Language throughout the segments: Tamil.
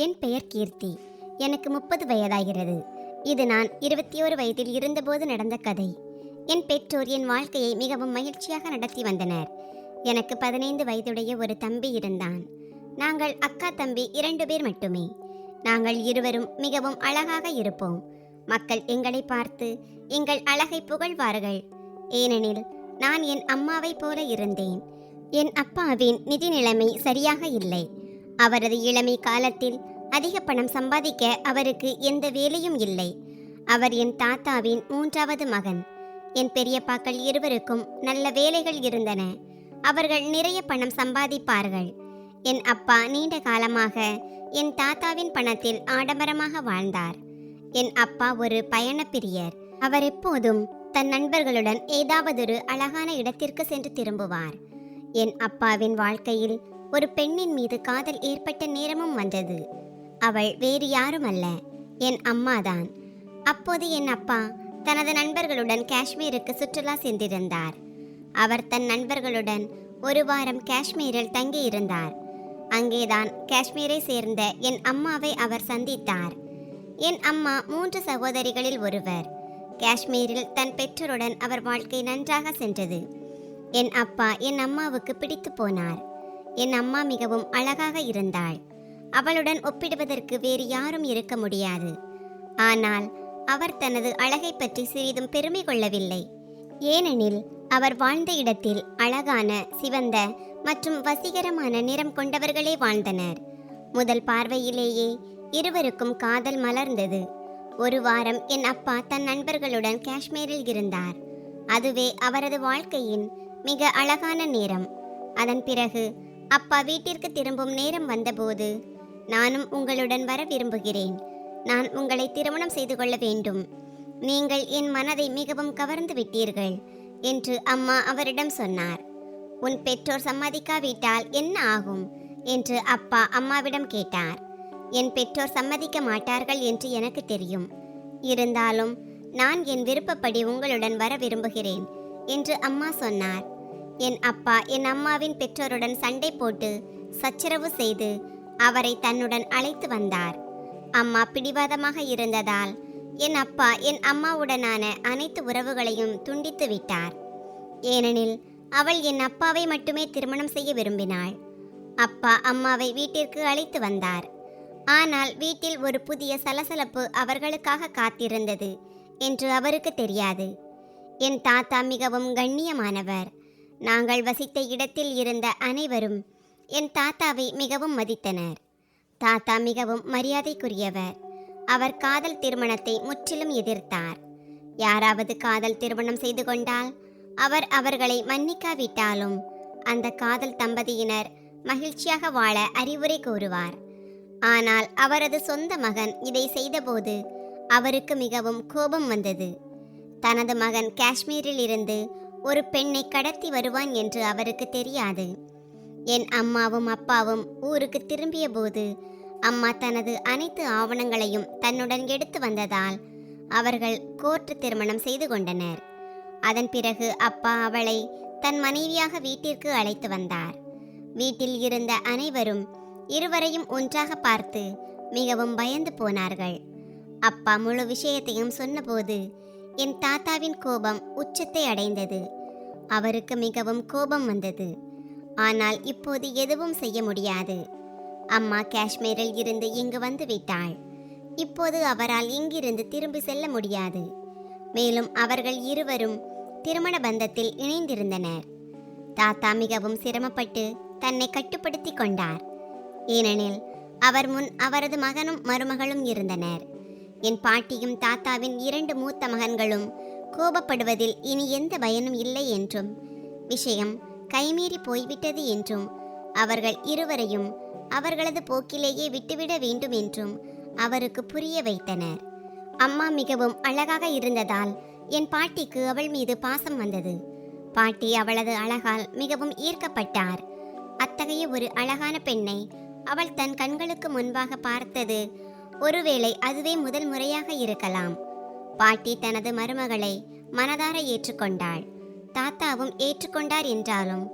என் பெயர் கீர்த்தி. எனக்கு 30 வயதாகிறது. இது நான் 21 வயதில் இருந்தபோது நடந்த கதை. என் பெற்றோர் என் வாழ்க்கையை மிகவும் மகிழ்ச்சியாக நடத்தி வந்தனர். எனக்கு 15 வயதுடைய ஒரு தம்பி இருந்தான். நாங்கள் அக்கா தம்பி 2 பேர் மட்டுமே. நாங்கள் இருவரும் மிகவும் அழகாக இருப்போம். மக்கள் எங்களை பார்த்து எங்கள் அழகை புகழ்வார்கள். ஏனெனில் நான் என் அம்மாவைப் போல இருந்தேன். என் அப்பாவின் நிதி நிலைமை சரியாக இல்லை. அவரது இளமை காலத்தில் அதிக பணம் சம்பாதிக்க அவருக்கு எந்த வேலையும் இல்லை. அவர் என் தாத்தாவின் 3வது மகன். என் பெரியப்பாக்கள் இருவருக்கும் நல்ல வேலைகள் இருந்தன. அவர்கள் நிறைய பணம் சம்பாதிப்பார்கள். என் அப்பா நீண்ட காலமாக என் தாத்தாவின் பணத்தில் ஆடம்பரமாக வாழ்ந்தார். என் அப்பா ஒரு பயணப்பிரியர். அவர் எப்போதும் தன் நண்பர்களுடன் ஏதாவதொரு அழகான இடத்திற்கு சென்று திரும்புவார். என் அப்பாவின் வாழ்க்கையில் ஒரு பெண்ணின் மீது காதல் ஏற்பட்ட நேரமும் வந்தது. அவள் வேறு யாரும் அல்ல, என் அம்மாதான். அப்போது என் அப்பா தனது நண்பர்களுடன் காஷ்மீருக்கு சுற்றுலா சென்றிருந்தார். அவர் தன் நண்பர்களுடன் ஒரு வாரம் காஷ்மீரில் தங்கியிருந்தார். அங்கேதான் காஷ்மீரை சேர்ந்த என் அம்மாவை அவர் சந்தித்தார். என் அம்மா 3 சகோதரிகளில் ஒருவர். காஷ்மீரில் தன் பெற்றோருடன் அவர் வாழ்க்கை நன்றாக சென்றது. என் அப்பா என் அம்மாவுக்கு பிடித்து போனார். என் அம்மா மிகவும் அழகாக இருந்தாள். அவளுடன் ஒப்பிடுவதற்கு வேறு யாரும் இருக்க முடியாது. ஆனால் அவர் தனது அழகை பற்றி சிறிதும் பெருமை கொள்ளவில்லை. ஏனெனில் அவர் வாழ்ந்த இடத்தில் அழகான, சிவந்த மற்றும் வசீகரமான நிறம் கொண்டவர்களே வாழ்ந்தனர். முதல் பார்வையிலேயே இருவருக்கும் காதல் மலர்ந்தது. ஒரு வாரம் என் அப்பா தன் நண்பர்களுடன் காஷ்மீரில் இருந்தார். அதுவே அவரது வாழ்க்கையின் மிக அழகான நேரம். அதன் பிறகு அப்பா வீட்டிற்கு திரும்பும் நேரம் வந்தபோது, நானும் உங்களுடன் வர விரும்புகிறேன். நான் உங்களை திருமணம் செய்து கொள்ள வேண்டும். நீங்கள் என் மனதை மிகவும் கவர்ந்து விட்டீர்கள் என்று அம்மா அவரிடம் சொன்னார். உன் பெற்றோர் சம்மதிக்காவிட்டால் என்ன ஆகும் என்று அப்பா அம்மாவிடம் கேட்டார். என் பெற்றோர் சம்மதிக்க மாட்டார்கள் என்று எனக்கு தெரியும். இருந்தாலும் நான் என் விருப்பப்படி உங்களுடன் வர விரும்புகிறேன் என்று அம்மா சொன்னார். என் அப்பா என் அம்மாவின் பெற்றோருடன் சண்டை போட்டு சச்சரவு செய்து அவரை தன்னுடன் அழைத்து வந்தார். அம்மா பிடிவாதமாக இருந்ததால் என் அப்பா என் அம்மாவுடனான அனைத்து உறவுகளையும் துண்டித்து விட்டார். ஏனெனில் அவள் என் அப்பாவை மட்டுமே திருமணம் செய்ய விரும்பினாள். அப்பா அம்மாவை வீட்டிற்கு அழைத்து வந்தார். ஆனால் வீட்டில் ஒரு புதிய சலசலப்பு அவர்களுக்காக காத்திருந்தது என்று அவருக்கு தெரியாது. என் தாத்தா மிகவும் கண்ணியமானவர். நாங்கள் வசித்த இடத்தில் இருந்த அனைவரும் என் தாத்தாவை மிகவும் மதித்தனர். தாத்தா மிகவும் மரியாதைக்குரியவர். அவர் காதல் திருமணத்தை முற்றிலும் எதிர்த்தார். யாராவது காதல் திருமணம் செய்து கொண்டால் அவர் அவர்களை மன்னிக்காவிட்டாலும் அந்த காதல் தம்பதியினர் மகிழ்ச்சியாக வாழ அறிவுரை கூறுவார். ஆனால் அவரது சொந்த மகன் இதை செய்தபோது அவருக்கு மிகவும் கோபம் வந்தது. தனது மகன் காஷ்மீரில் இருந்து ஒரு பெண்ணை கடத்தி வருவான் என்று அவருக்கு தெரியாது. என் அம்மாவும் அப்பாவும் ஊருக்கு திரும்பிய போது அம்மா தனது அனைத்து ஆவணங்களையும் தன்னுடன் எடுத்து வந்ததால் அவர்கள் கோர்ட் திருமணம் செய்து கொண்டனர். அதன் பிறகு அப்பா அவளை தன் மனைவியாக வீட்டிற்கு அழைத்து வந்தார். வீட்டில் இருந்த அனைவரும் இருவரையும் ஒன்றாக பார்த்து மிகவும் பயந்து போனார்கள். அப்பா முழு விஷயத்தையும் சொன்னபோது என் தாத்தாவின் கோபம் உச்சத்தை அடைந்தது. அவருக்கு மிகவும் கோபம் வந்தது. ஆனால் இப்போது எதுவும் செய்ய முடியாது. அம்மா காஷ்மீரில் இருந்து இங்கு வந்து விட்டாள். இப்போது அவரால் இங்கிருந்து திரும்பி செல்ல முடியாது. மேலும் அவர்கள் இருவரும் திருமண பந்தத்தில் இணைந்திருந்தனர். தாத்தா மிகவும் சிரமப்பட்டு தன்னை கட்டுப்படுத்தி கொண்டார். ஏனெனில் அவர் முன் அவரது மகனும் மருமகளும் இருந்தனர். என் பாட்டியும் தாத்தாவின் 2 மூத்த மகன்களும் கோபப்படுவதில் இனி எந்த பயனும் இல்லை என்றும், விஷயம் கைமீறி போய்விட்டது என்றும், அவர்கள் இருவரையும் அவர்களது போக்கிலேயே விட்டுவிட வேண்டும் என்றும் அவருக்கு புரிய வைத்தனர். அம்மா மிகவும் அழகாக இருந்ததால் என் பாட்டிக்கு அவள் மீது பாசம் வந்தது. பாட்டி அவளது அழகால் மிகவும் ஈர்க்கப்பட்டார். அத்தகைய ஒரு அழகான பெண்ணை அவள் தன் கண்களுக்கு முன்பாக பார்த்தது ஒருவேளை அதுவே முதல் முறையாக இருக்கலாம். பாட்டி தனது மருமகளை மனதார ஏற்றுக்கொண்டாள். தாத்தாவும் ஏற்றுக்கொண்டார் என்றாலும்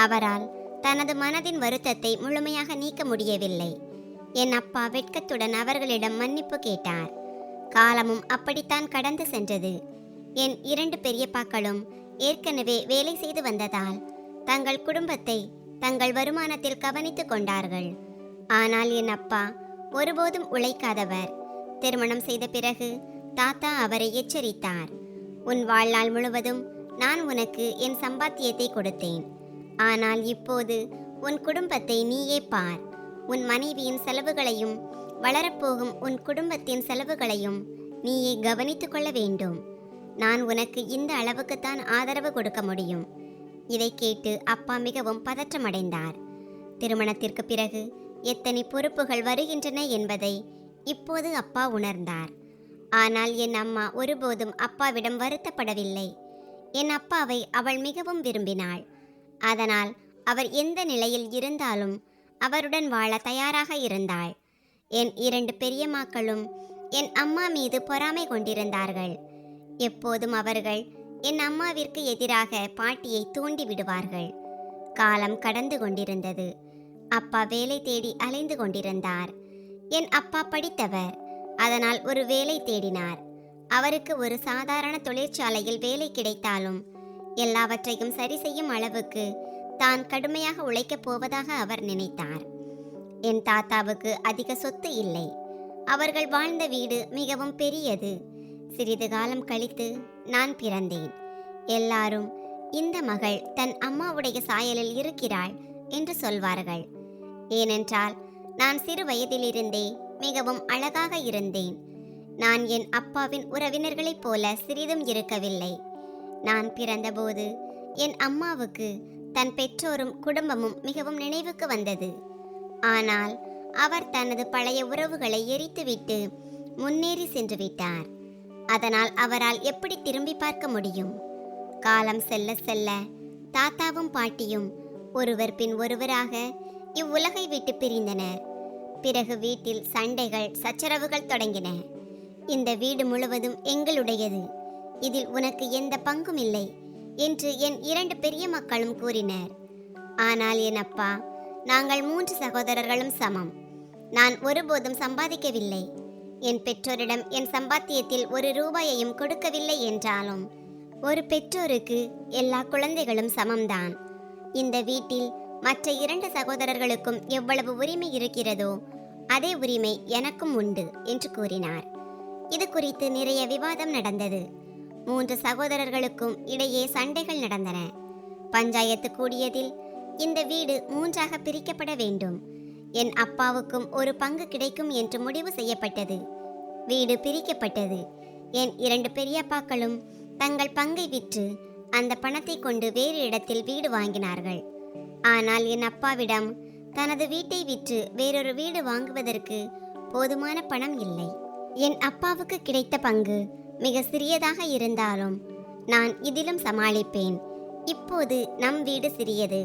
அவரால் தனது மனதின் வருத்தத்தை முழுமையாக நீக்க முடியவில்லை. என் அப்பா வெட்கத்துடன் அவர்களிடம் மன்னிப்பு கேட்டார். காலமும் அப்படித்தான் கடந்து சென்றது. என் 2 பெரியப்பாக்களும் ஏற்கனவே வேலை செய்து வந்ததால் தங்கள் குடும்பத்தை தங்கள் வருமானத்தில் கவனித்துக் கொண்டார்கள். ஆனால் என் அப்பா ஒருபோதும் உழைக்காதவர். திருமணம் செய்த பிறகு தாத்தா அவரை எச்சரித்தார். உன் வாழ்நாள் முழுவதும் நான் உனக்கு என் சம்பாத்தியத்தை கொடுத்தேன். ஆனால் இப்போது உன் குடும்பத்தை நீயே பார். உன் மனைவியின் செலவுகளையும் வளரப்போகும் உன் குடும்பத்தின் செலவுகளையும் நீயே கவனித்துக் கொள்ள வேண்டும். நான் உனக்கு இந்த அளவுக்குத்தான் ஆதரவு கொடுக்க முடியும். இதை கேட்டு அப்பா மிகவும் பதற்றமடைந்தார். திருமணத்திற்கு பிறகு எத்தனை பொறுப்புகள் வருகின்றன என்பதை இப்போது அப்பா உணர்ந்தார். ஆனால் என் அம்மா ஒருபோதும் அப்பாவிடம் வருத்தப்படவில்லை. என் அப்பாவை அவள் மிகவும் விரும்பினாள். அதனால் அவர் எந்த நிலையில் இருந்தாலும் அவருடன் வாழ தயாராக இருந்தாள். என் 2 பெரியம்மாக்களும் என் அம்மா மீது பொறாமை கொண்டிருந்தார்கள். எப்போதும் அவர்கள் என் அம்மாவிற்கு எதிராக பாட்டியை தூண்டி விடுவார்கள். காலம் கடந்து கொண்டிருந்தது. அப்பா வேலை தேடி அலைந்து கொண்டிருந்தார். என் அப்பா படித்தவர். அதனால் ஒரு வேலை தேடினார். அவருக்கு ஒரு சாதாரண தொழிற்சாலையில் வேலை கிடைத்தாலும் எல்லாவற்றையும் சரி செய்யும் அளவுக்கு தான் கடுமையாக உழைக்கப் போவதாக அவர் நினைத்தார். என் தாத்தாவுக்கு அதிக சொத்து இல்லை. அவர்கள் வாழ்ந்த வீடு மிகவும் பெரியது. சிறிது காலம் கழித்து நான் பிறந்தேன். எல்லாரும் இந்த மகள் தன் அம்மாவுடைய சாயலில் இருக்கிறாள் என்று சொல்வார்கள். ஏனென்றால் நான் சிறு வயதிலிருந்தே மிகவும் அழகாக இருந்தேன். நான் என் அப்பாவின் உறவினர்களைப் போல சிறிதும் இருக்கவில்லை. நான் பிறந்தபோது என் அம்மாவுக்கு தன் பெற்றோரும் குடும்பமும் மிகவும் நினைவுக்கு வந்தது. ஆனால் அவர் தனது பழைய உறவுகளை எரித்துவிட்டு முன்னேறி சென்று விட்டார். அதனால் அவரால் எப்படி திரும்பி பார்க்க முடியும்? காலம் செல்ல செல்ல தாத்தாவும் பாட்டியும் ஒருவர் பின் ஒருவராக இவ்வுலகை விட்டு பிரிந்தனர். பிறகு வீட்டில் சண்டைகள் சச்சரவுகள் தொடங்கின. இந்த வீடு முழுவதும் எங்களுடையது, இதில் உனக்கு எந்த பங்கும் இல்லை என்று என் 2 பெரிய மக்களும் கூறினர். ஆனால் என் அப்பா, நாங்கள் 3 சகோதரர்களும் சமம். நான் ஒருபோதும் சம்பாதிக்கவில்லை. என் பெற்றோரிடம் என் சம்பாத்தியத்தில் 1 ரூபாயையும் கொடுக்கவில்லை என்றாலும் ஒரு பெற்றோருக்கு எல்லா குழந்தைகளும் சமம்தான். இந்த வீட்டில் மற்ற 2 சகோதரர்களுக்கும் எவ்வளவு உரிமை இருக்கிறதோ அதே உரிமை எனக்கும் உண்டு என்று கூறினார். இது குறித்து நிறைய விவாதம் நடந்தது. 3 சகோதரர்களுக்கும் இடையே சண்டைகள் நடந்தன. பஞ்சாயத்து கூடியதில் இந்த வீடு 3ஆக பிரிக்கப்பட வேண்டும். என் அப்பாவுக்கும் ஒரு பங்கு கிடைக்கும் என்று முடிவு செய்யப்பட்டது. வீடு பிரிக்கப்பட்டது. என் 2 பெரியப்பாக்களும் தங்கள் பங்கை விற்று அந்த பணத்தை கொண்டு வேறு இடத்தில் வீடு வாங்கினார்கள். ஆனால் என் அப்பாவிடம் தனது வீட்டை விற்று வேறொரு வீடு வாங்குவதற்கு போதுமான பணம் இல்லை. என் அப்பாவுக்கு கிடைத்த பங்கு மிக சிறியதாக இருந்தாலும் நான் இதிலும் சமாளிப்பேன். இப்போது நம் வீடு சிறியது,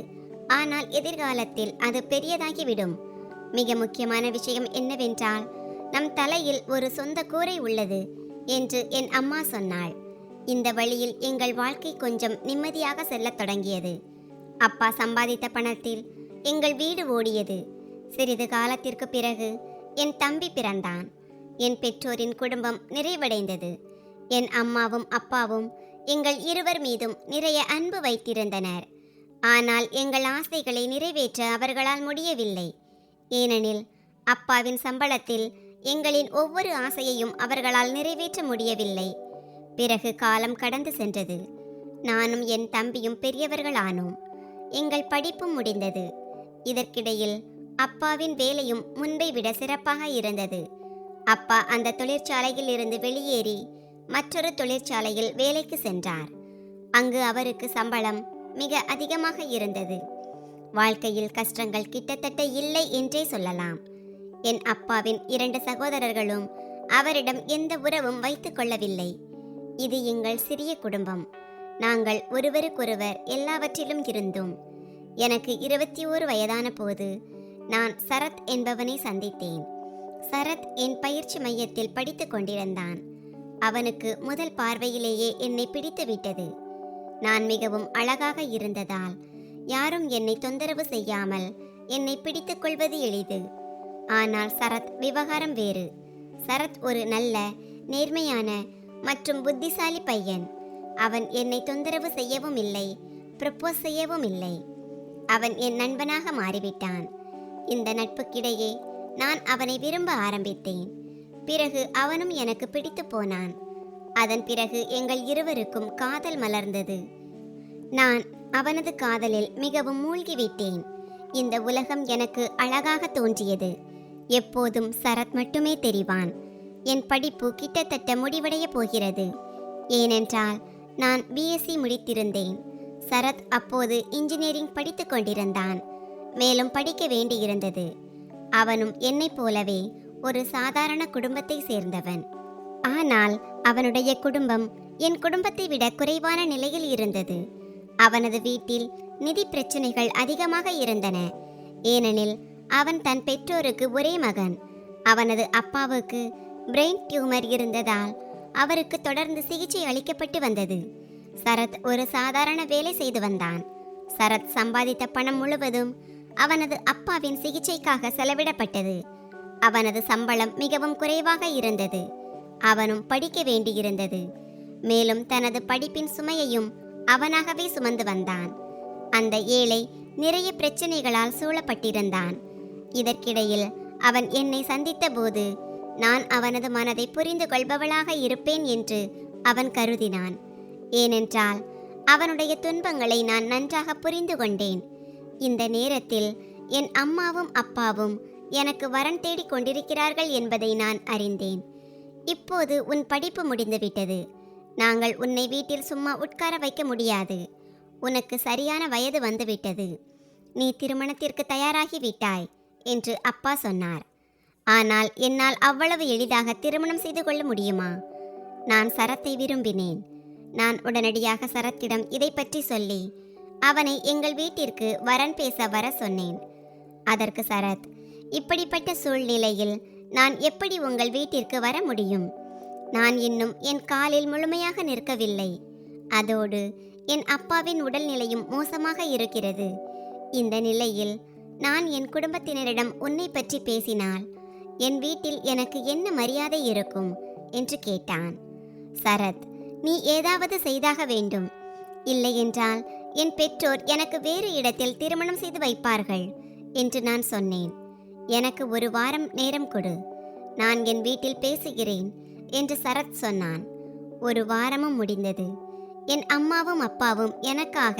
ஆனால் எதிர்காலத்தில் அது பெரியதாகிவிடும். மிக முக்கியமான விஷயம் என்னவென்றால், நம் தலையில் ஒரு சொந்த கூரை உள்ளது என்று என் அம்மா சொன்னாள். இந்த வழியில் எங்கள் வாழ்க்கை கொஞ்சம் நிம்மதியாக செல்லத் தொடங்கியது. அப்பா சம்பாதித்த பணத்தில் எங்கள் வீடு ஓடியது. சிறிது காலத்திற்கு பிறகு என் தம்பி பிறந்தான். என் பெற்றோரின் குடும்பம் நிறைவடைந்தது. என் அம்மாவும் அப்பாவும் எங்கள் இருவர் மீதும் நிறைய அன்பு வைத்திருந்தனர். ஆனால் எங்கள் ஆசைகளை நிறைவேற்ற அவர்களால் முடியவில்லை. ஏனெனில் அப்பாவின் சம்பளத்தில் எங்களின் ஒவ்வொரு ஆசையையும் அவர்களால் நிறைவேற்ற முடியவில்லை. பிறகு காலம் கடந்து சென்றது. நானும் என் தம்பியும் பெரியவர்களானோம். எங்கள் படிப்பும் முடிந்தது. இதற்கிடையில் அப்பாவின் வேலையும் முன்பை விட சிறப்பாக இருந்தது. அப்பா அந்த தொழிற்சாலையில் இருந்து வெளியேறி மற்றொரு தொழிற்சாலையில் வேலைக்கு சென்றார். அங்கு அவருக்கு சம்பளம் மிக அதிகமாக இருந்தது. வாழ்க்கையில் கஷ்டங்கள் கிட்டத்தட்ட இல்லை என்றே சொல்லலாம். என் அப்பாவின் 2 சகோதரர்களும் அவரிடம் எந்த உறவும் வைத்துக் கொள்ளவில்லை. இது எங்கள் சிறிய குடும்பம். நாங்கள் ஒருவருக்கொருவர் எல்லாவற்றிலும் இருந்தோம். எனக்கு 21 வயதான போது நான் சரத் என்பவனை சந்தித்தேன். சரத் என் பயிற்சி மையத்தில் படித்து கொண்டிருந்தான். அவனுக்கு முதல் பார்வையிலேயே என்னை பிடித்து விட்டது. நான் மிகவும் அழகாக இருந்ததால் யாரும் என்னை தொந்தரவு செய்யாமல் என்னை பிடித்துக் கொள்வது எளிது. ஆனால் சரத் விவகாரம் வேறு. சரத் ஒரு நல்ல, நேர்மையான மற்றும் புத்திசாலி பையன். அவன் என்னை தொந்தரவு செய்யவும் இல்லை, ப்ரப்போஸ் செய்யவும் இல்லை. அவன் என் நண்பனாக மாறிவிட்டான். இந்த நட்புக்கிடையே நான் அவனை விரும்ப ஆரம்பித்தேன். பிறகு அவனும் எனக்கு பிடித்து போனான். அதன் பிறகு எங்கள் இருவருக்கும் காதல் மலர்ந்தது. நான் அவனது காதலில் மிகவும் மூழ்கிவிட்டேன். இந்த உலகம் எனக்கு அழகாக தோன்றியது. எப்போதும் சரத் மட்டுமே தெரிவான். என் படிப்பு கிட்டத்தட்ட முடிவடைய போகிறது. ஏனென்றால் நான் பிஎஸ்சி முடித்திருந்தேன். சரத் அப்போது இன்ஜினியரிங் படித்து கொண்டிருந்தான். மேலும் படிக்க வேண்டியிருந்தது. அவனும் என்னைப் போலவே ஒரு சாதாரண குடும்பத்தை சேர்ந்தவன். ஆனால் அவனுடைய குடும்பம் என் குடும்பத்தை விட குறைவான நிலையில் இருந்தது. அவனது வீட்டில் நிதி பிரச்சனைகள் அதிகமாக இருந்தன. ஏனெனில் அவன் தன் பெற்றோருக்கு ஒரே மகன். அவனது அப்பாவுக்கு பிரெயின் டியூமர் இருந்ததால் அவருக்கு தொடர்ந்து சிகிச்சை அளிக்கப்பட்டு வந்தது. சரத் ஒரு சாதாரண வேலை செய்து வந்தான். சரத் சம்பாதித்த பணம் முழுவதும் அவனது அப்பாவின் சிகிச்சைக்காக செலவிடப்பட்டது. அவனது சம்பளம் மிகவும் குறைவாக இருந்தது. அவனும் படிக்க வேண்டியிருந்தது. மேலும் தனது படிப்பின் சுமையையும் அவனாகவே சுமந்து வந்தான். அந்த ஏழை நிறைய பிரச்சனைகளால் சூழப்பட்டிருந்தான். இதற்கிடையில் அவன் என்னை சந்தித்த போது நான் அவனது மனதை புரிந்து கொள்பவளாக இருப்பேன் என்று அவன் கருதினான். ஏனென்றால் அவனுடைய துன்பங்களை நான் நன்றாக புரிந்து கொண்டேன். இந்த நேரத்தில் என் அம்மாவும் அப்பாவும் எனக்கு வரன் தேடிக் கொண்டிருக்கிறார்கள் என்பதை நான் அறிந்தேன். இப்போது உன் படிப்பு முடிந்துவிட்டது. நாங்கள் உன்னை வீட்டில் சும்மா உட்கார வைக்க முடியாது. உனக்கு சரியான வயது வந்துவிட்டது. நீ திருமணத்திற்கு தயாராகிவிட்டாய் என்று அப்பா சொன்னார். ஆனால் என்னால் அவ்வளவு எளிதாக திருமணம் செய்து கொள்ள முடியுமா? நான் சரத்தை விரும்பினேன். நான் உடனடியாக சரத்திடம் இதை பற்றி சொல்லி அவனை எங்கள் வீட்டிற்கு வரன் பேச வர சொன்னேன். அதற்கு சரத், இப்படிப்பட்ட சூழ்நிலையில் நான் எப்படி உங்கள் வீட்டிற்கு வர முடியும்? நான் இன்னும் என் காலில் முழுமையாக நிற்கவில்லை. அதோடு என் அப்பாவின் உடல்நிலையும் மோசமாக இருக்கிறது. இந்த நிலையில் நான் என் குடும்பத்தினரிடம் உன்னை பற்றி பேசினால் என் வீட்டில் எனக்கு என்ன மரியாதை இருக்கும் என்று கேட்டான். சரத், நீ ஏதாவது செய்தாக வேண்டும். இல்லையென்றால் என் பெற்றோர் எனக்கு வேறு இடத்தில் திருமணம் செய்து வைப்பார்கள் என்று நான் சொன்னேன். எனக்கு ஒரு வாரம் நேரம் கொடு, நான் என் வீட்டில் பேசுகிறேன் என்று சரத் சொன்னான். ஒரு வாரமும் முடிந்தது. என் அம்மாவும் அப்பாவும் எனக்காக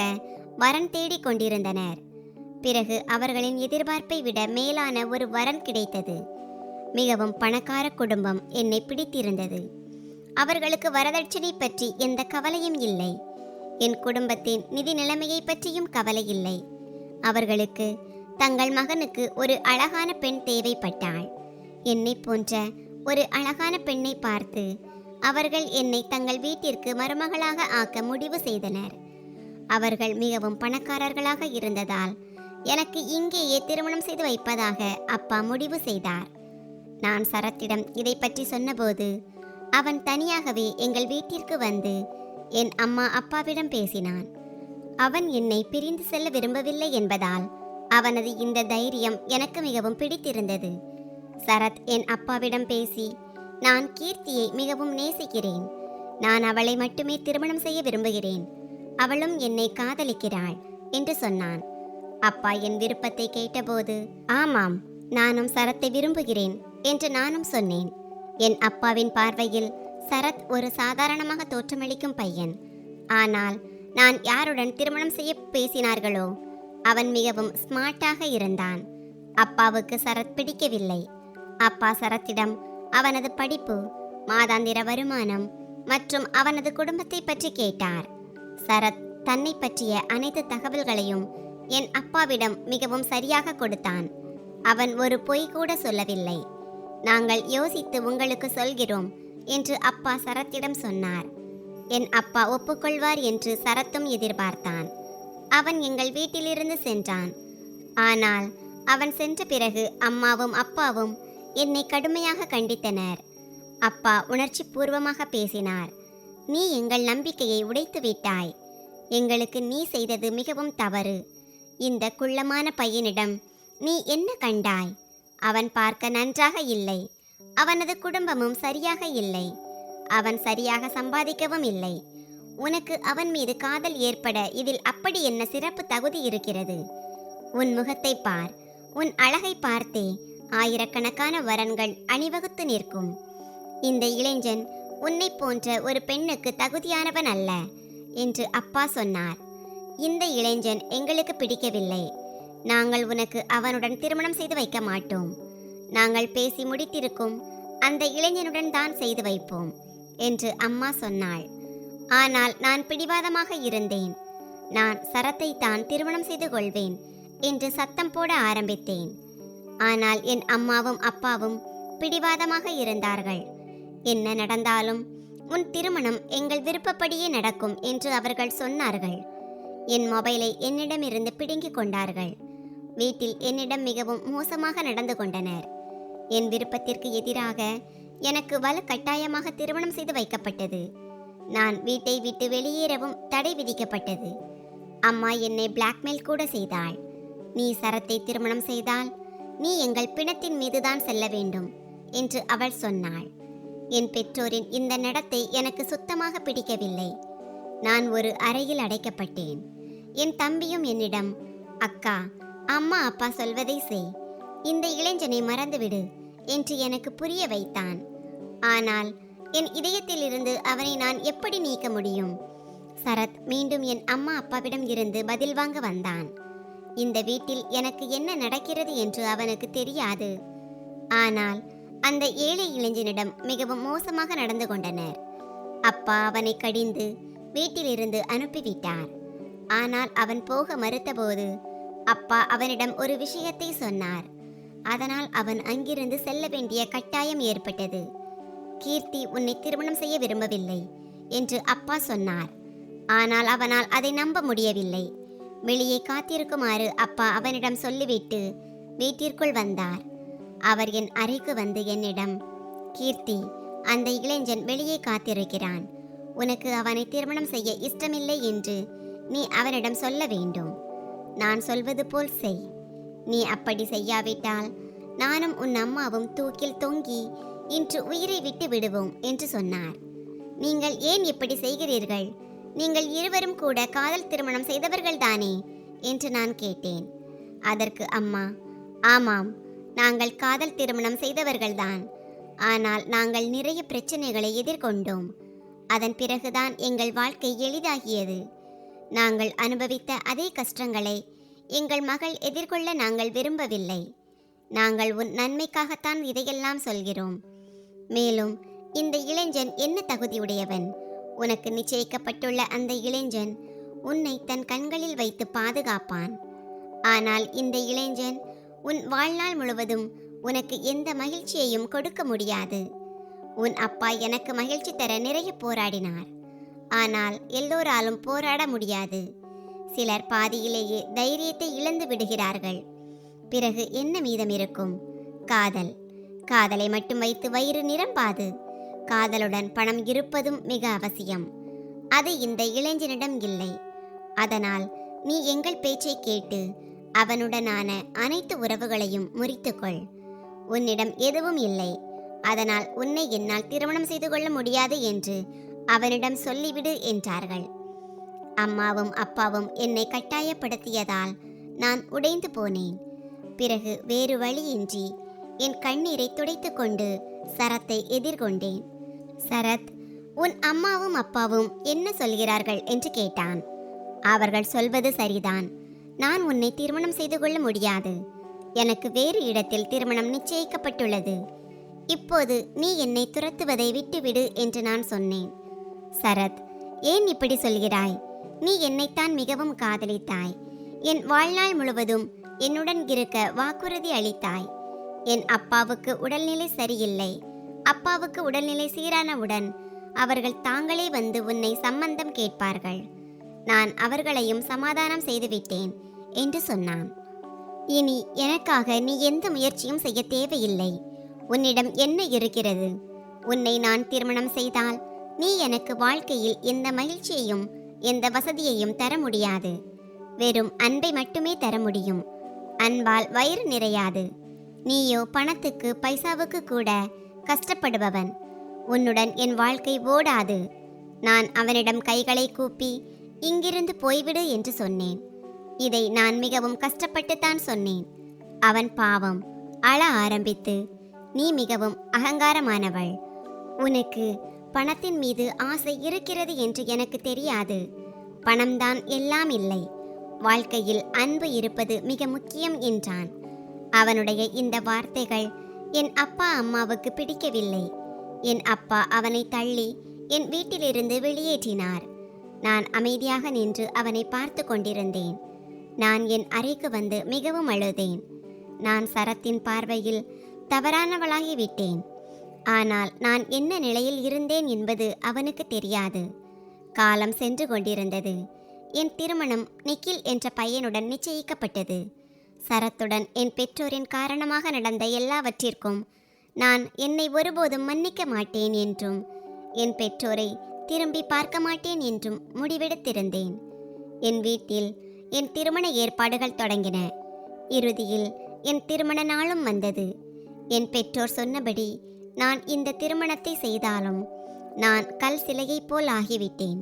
வரன் தேடிக் கொண்டிருந்தனர். பிறகு அவர்களின் எதிர்பார்ப்பை விட மேலான ஒரு வரன் கிடைத்தது. மிகவும் பணக்கார குடும்பம் என்னை பிடித்திருந்தது. அவர்களுக்கு வரதட்சணை பற்றி எந்த கவலையும் இல்லை. என் குடும்பத்தின் நிதி நிலைமையை பற்றியும் கவலை இல்லை. அவர்களுக்கு தங்கள் மகனுக்கு ஒரு அழகான பெண் தேவைப்பட்டாள். என்னை போன்ற ஒரு அழகான பெண்ணை பார்த்து அவர்கள் என்னை தங்கள் வீட்டிற்கு மருமகளாக ஆக்க முடிவு செய்தனர். அவர்கள் மிகவும் பணக்காரர்களாக இருந்ததால் எனக்கு இங்கேயே திருமணம் செய்து வைப்பதாக அப்பா முடிவு செய்தார். நான் சரத்திடம் இதை பற்றி சொன்னபோது அவன் தனியாகவே எங்கள் வீட்டிற்கு வந்து என் அம்மா அப்பாவிடம் பேசினான். அவன் என்னை பிரிந்து செல்ல விரும்பவில்லை என்பதால் அவனது இந்த தைரியம் எனக்கு மிகவும் பிடித்திருந்தது. சரத் என் அப்பாவிடம் பேசி, நான் கீர்த்தியை மிகவும் நேசிக்கிறேன். நான் அவளை மட்டுமே திருமணம் செய்ய விரும்புகிறேன். அவளும் என்னை காதலிக்கிறாள் என்று சொன்னான். அப்பா என் விருப்பத்தை கேட்டபோது, ஆமாம், நானும் சரத்தை விரும்புகிறேன் என்று நானும் சொன்னேன். என் அப்பாவின் பார்வையில் சரத் ஒரு சாதாரணமாக தோற்றமளிக்கும் பையன். ஆனால் நான் யாருடன் திருமணம் செய்ய பேசினார்களோ அவன் மிகவும் ஸ்மார்ட்டாக இருந்தான். அப்பாவுக்கு சரத் பிடிக்கவில்லை. அப்பா சரத்திடம் அவனது படிப்பு, மாதாந்திர வருமானம் மற்றும் அவனது குடும்பத்தை பற்றி கேட்டார். சரத் தன்னை பற்றிய அனைத்து தகவல்களையும் என் அப்பாவிடம் மிகவும் சரியாக கொடுத்தான். அவன் ஒரு பொய் கூட சொல்லவில்லை. நாங்கள் யோசித்து உங்களுக்கு சொல்கிறோம் என்று அப்பா சரத்திடம் சொன்னார். என் அப்பா ஒப்புக்கொள்வார் என்று சரத்தும் எதிர்பார்த்தான். அவன் எங்கள் வீட்டிலிருந்து சென்றான். ஆனால் அவன் சென்ற பிறகு அம்மாவும் அப்பாவும் என்னை கடுமையாக கண்டித்தனர். அப்பா உணர்ச்சி பூர்வமாக பேசினார். நீ எங்கள் நம்பிக்கையை உடைத்து விட்டாய். எங்களுக்கு நீ செய்தது மிகவும் தவறு. இந்த குள்ளமான பையனிடம் நீ என்ன கண்டாய்? அவன் பார்க்க நன்றாக இல்லை. அவனது குடும்பமும் சரியாக இல்லை. அவன் சரியாக சம்பாதிக்கவும் இல்லை. உனக்கு அவன் மீது காதல் ஏற்பட இதில் அப்படி என்ன சிறப்பு தகுதி இருக்கிறது? உன் முகத்தை பார். உன் அழகை பார்த்தே ஆயிரக்கணக்கான வரன்கள் அணிவகுத்து நிற்கும். இந்த இளைஞன் உன்னை போன்ற ஒரு பெண்ணுக்கு தகுதியானவன் அல்ல என்று அப்பா சொன்னார். இந்த இளைஞன் எங்களுக்கு பிடிக்கவில்லை. நாங்கள் உனக்கு அவனுடன் திருமணம் செய்து வைக்க மாட்டோம். நாங்கள் பேசி முடித்திருக்கும் அந்த இளைஞனுடன் தான் செய்து வைப்போம் என்று அம்மா சொன்னாள். ஆனால் நான் பிடிவாதமாக இருந்தேன். நான் சரத்தை தான் திருமணம் செய்து கொள்வேன் என்று சத்தம் போட ஆரம்பித்தேன். ஆனால் என் அம்மாவும் அப்பாவும் பிடிவாதமாக இருந்தார்கள். என்ன நடந்தாலும் உன் திருமணம் எங்கள் விருப்பப்படியே நடக்கும் என்று அவர்கள் சொன்னார்கள். என் மொபைலை என்னிடமிருந்து பிடுங்கிக் கொண்டார்கள். வீட்டில் என்னிடம் மிகவும் மோசமாக நடந்து கொண்டனர். என் விருப்பத்திற்கு எதிராக எனக்கு வலுக்கட்டாயமாக திருமணம் செய்து வைக்கப்பட்டது. நான் வீட்டை விட்டு வெளியேறவும் தடை விதிக்கப்பட்டது. அம்மா என்னை பிளாக்மெயில் கூட செய்தாள். நீ சரத்தை திருமணம் செய்தால் நீ எங்கள் பிணத்தின் மீதுதான் செல்ல வேண்டும் என்று அவள் சொன்னாள். என் பெற்றோரின் இந்த நடத்தை எனக்கு சுத்தமாக பிடிக்கவில்லை. நான் ஒரு அறையில் அடைக்கப்பட்டேன். என் தம்பியும் என்னிடம், அக்கா, அம்மா அப்பா சொல்வதை செய், இந்த இளைஞனை மறந்துவிடு என்று எனக்கு புரிய வைத்தான். ஆனால் என் இதயத்திலிருந்து அவனை நான் எப்படி நீக்க முடியும்? சரத் மீண்டும் என் அம்மா அப்பாவிடம் இருந்து பதில் வாங்க வந்தான். இந்த வீட்டில் எனக்கு என்ன நடக்கிறது என்று அவனுக்கு தெரியாது. ஆனால் அந்த ஏழை இளைஞனிடம் மிகவும் மோசமாக நடந்து கொண்டனர். அப்பா அவனை கடிந்து வீட்டிலிருந்து அனுப்பிவிட்டார். ஆனால் அவன் போக மறுத்தபோது அப்பா அவனிடம் ஒரு விஷயத்தை சொன்னார். அதனால் அவன் அங்கிருந்து செல்ல வேண்டிய கட்டாயம் ஏற்பட்டது. கீர்த்தி உன்னை திருமணம் செய்ய விரும்பவில்லை என்று அப்பா சொன்னார். ஆனால் அவனால் அதை நம்ப முடியவில்லை. வெளியே காத்திருக்குமாறு அப்பா அவனிடம் சொல்லிவிட்டு வீட்டிற்குள் வந்தார். அவர் என் அறைக்கு வந்து என்னிடம், கீர்த்தி, அந்த இளைஞன் வெளியே காத்திருக்கிறான். உனக்கு அவனை திருமணம் செய்ய இஷ்டமில்லை என்று நீ அவனிடம் சொல்ல வேண்டும். நான் சொல்வது போல் செய். நீ அப்படி செய்யாவிட்டால் நானும் உன் அம்மாவும் தூக்கில் தொங்கி இன்று உயிரை விட்டு விடுவோம் என்று சொன்னார். நீங்கள் ஏன் இப்படி செய்கிறீர்கள்? நீங்கள் இருவரும் கூட காதல் திருமணம் செய்தவர்கள்தானே என்று நான் கேட்டேன். அதற்கு அம்மா, ஆமாம், நாங்கள் காதல் திருமணம் செய்தவர்கள்தான். ஆனால் நாங்கள் நிறைய பிரச்சனைகளை எதிர்கொண்டோம். அதன் பிறகுதான் எங்கள் வாழ்க்கை எளிதாகியது. நாங்கள் அனுபவித்த அதே கஷ்டங்களை எங்கள் மகள் எதிர்கொள்ள நாங்கள் விரும்பவில்லை. நாங்கள் உன் நன்மைக்காகத்தான் இதையெல்லாம் சொல்கிறோம். மேலும் இந்த இளைஞன் என்ன தகுதியுடையவன்? உனக்கு நிச்சயிக்கப்பட்டுள்ள அந்த இளைஞன் உன்னை தன் கண்களில் வைத்து பாதுகாப்பான். ஆனால் இந்த இளைஞன் உன் வாழ்நாள் முழுவதும் உனக்கு எந்த மகிழ்ச்சியையும் கொடுக்க முடியாது. உன் அப்பா எனக்கு மகிழ்ச்சி தர நிறைய போராடினார். ஆனால் எல்லோராலும் போராட முடியாது. சிலர் பாதியிலேயே தைரியத்தை இழந்து விடுகிறார்கள். பிறகு என்ன மீதம் இருக்கும்? காதல். காதலை மட்டும் வைத்து வயிறு நிரம்பாது. காதலுடன் பணம் இருப்பதும் மிக அவசியம். அது இந்த இளைஞனிடம் இல்லை. அதனால் நீ எங்கள் பேச்சை கேட்டு அவனுடனான அனைத்து உறவுகளையும் முறித்துக்கொள். உன்னிடம் எதுவும் இல்லை, அதனால் உன்னை என்னால் திருமணம் செய்து கொள்ள முடியாது என்று அவனிடம் சொல்லிவிடு என்றார்கள். அம்மாவும் அப்பாவும் என்னை கட்டாயப்படுத்தியதால் நான் உடைந்து போனேன். பிறகு வேறு வழியின்றி என் கண்ணீரை துடைத்து கொண்டு சரத்தை எதிர்கொண்டேன். சரத், உன் அம்மாவும் அப்பாவும் என்ன சொல்கிறார்கள் என்று கேட்டான். அவர்கள் சொல்வது சரிதான். நான் உன்னை திருமணம் செய்து கொள்ள முடியாது. எனக்கு வேறு இடத்தில் திருமணம் நிச்சயிக்கப்பட்டுள்ளது. இப்போது நீ என்னை துரத்துவதை விட்டுவிடு என்று நான் சொன்னேன். சரத், ஏன் இப்படி சொல்கிறாய்? நீ என்னைத்தான் மிகவும் காதலித்தாய். என் வாழ்நாள் முழுவதும் என்னுடன் இருக்க வாக்குறுதி அளித்தாய். என் அப்பாவுக்கு உடல்நிலை சரியில்லை. அப்பாவுக்கு உடல்நிலை சீரானவுடன் அவர்கள் தாங்களே வந்து உன்னை சம்பந்தம் கேட்பார்கள். நான் அவர்களையும் சமாதானம் செய்துவிட்டேன் என்று சொன்னான். இனி எனக்காக நீ எந்த முயற்சியும் செய்ய தேவையில்லை. உன்னிடம் என்ன இருக்கிறது? உன்னை நான் திருமணம் செய்தால் நீ எனக்கு வாழ்க்கையில் எந்த மகிழ்ச்சியையும் எந்த வசதியையும் தர முடியாது. வெறும் அன்பை மட்டுமே தர முடியும். அன்பால் வயிறு நிறையாது. நீயோ பணத்துக்கு பைசாவுக்கு கூட கஷ்டப்படுபவன். உன்னுடன் என் வாழ்க்கை ஓடாது. நான் அவனிடம் கைகளை கூப்பி இங்கிருந்து போய்விடு என்று சொன்னேன். இதை நான் மிகவும் கஷ்டப்பட்டுத்தான் சொன்னேன். அவன் பாவம் அழ ஆரம்பித்து, நீ மிகவும் அகங்காரமானவள். உனக்கு பணத்தின் மீது ஆசை இருக்கிறது என்று எனக்கு தெரியாது. பணம்தான் எல்லாம் இல்லை. வாழ்க்கையில் அன்பு இருப்பது மிக முக்கியம் என்றான். அவனுடைய இந்த வார்த்தைகள் என் அப்பா அம்மாவுக்கு பிடிக்கவில்லை. என் அப்பா அவனை தள்ளி என் வீட்டிலிருந்து வெளியேற்றினார். நான் அமைதியாக நின்று அவனை பார்த்து கொண்டிருந்தேன். நான் என் அறைக்கு வந்து மிகவும் அழுதேன். நான் சரத்தின் பார்வையில் தவறானவளாகிவிட்டேன். ஆனால் நான் என்ன நிலையில் இருந்தேன் என்பது அவனுக்கு தெரியாது. காலம் சென்று கொண்டிருந்தது. என் திருமணம் நிக்கில் என்ற பையனுடன் நிச்சயிக்கப்பட்டது. சரத்துடன் என் பெற்றோரின் காரணமாக நடந்த எல்லாவற்றிற்கும் நான் என்னை ஒருபோதும் மன்னிக்க மாட்டேன் என்றும் என் பெற்றோரை திரும்பி பார்க்க மாட்டேன் என்றும் முடிவெடுத்திருந்தேன். என் வீட்டில் என் திருமண ஏற்பாடுகள் தொடங்கின. இறுதியில் என் திருமண நாளும் வந்தது. என் பெற்றோர் சொன்னபடி நான் இந்த திருமணத்தை செய்தாலும் நான் கல் சிலையைப் போல் ஆகிவிட்டேன்.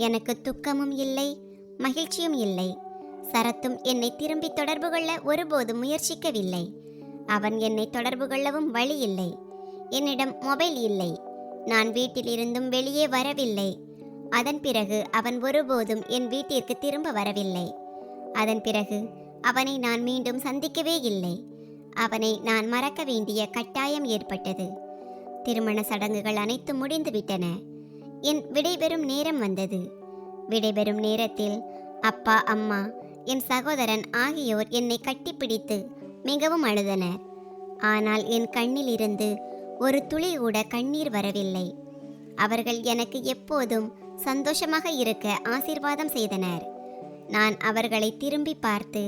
எனக்கு துக்கமும் இல்லை, மகிழ்ச்சியும் இல்லை. சரத்தும் என்னை திரும்பி தொடர்பு கொள்ள ஒருபோதும் முயற்சிக்கவில்லை. அவன் என்னை தொடர்பு கொள்ளவும் வழி இல்லை. என்னிடம் மொபைல் இல்லை. நான் வீட்டிலிருந்தும் வெளியே வரவில்லை. அதன் பிறகு அவன் ஒருபோதும் என் வீட்டிற்கு திரும்ப வரவில்லை. அதன் பிறகு அவனை நான் மீண்டும் சந்திக்கவே இல்லை. அவனை நான் மறக்க வேண்டிய கட்டாயம் ஏற்பட்டது. திருமண சடங்குகள் அனைத்தும் முடிந்துவிட்டன. என் விடைபெறும் நேரம் வந்தது. விடைபெறும் நேரத்தில் அப்பா, அம்மா, என் சகோதரன் ஆகியோர் என்னை கட்டிப்பிடித்து மிகவும் அழுதனர். ஆனால் என் கண்ணில் இருந்து ஒரு துளி கூட கண்ணீர் வரவில்லை. அவர்கள் எனக்கு எப்போதும் சந்தோஷமாக இருக்க ஆசீர்வாதம் செய்தனர். நான் அவர்களை திரும்பி பார்த்து,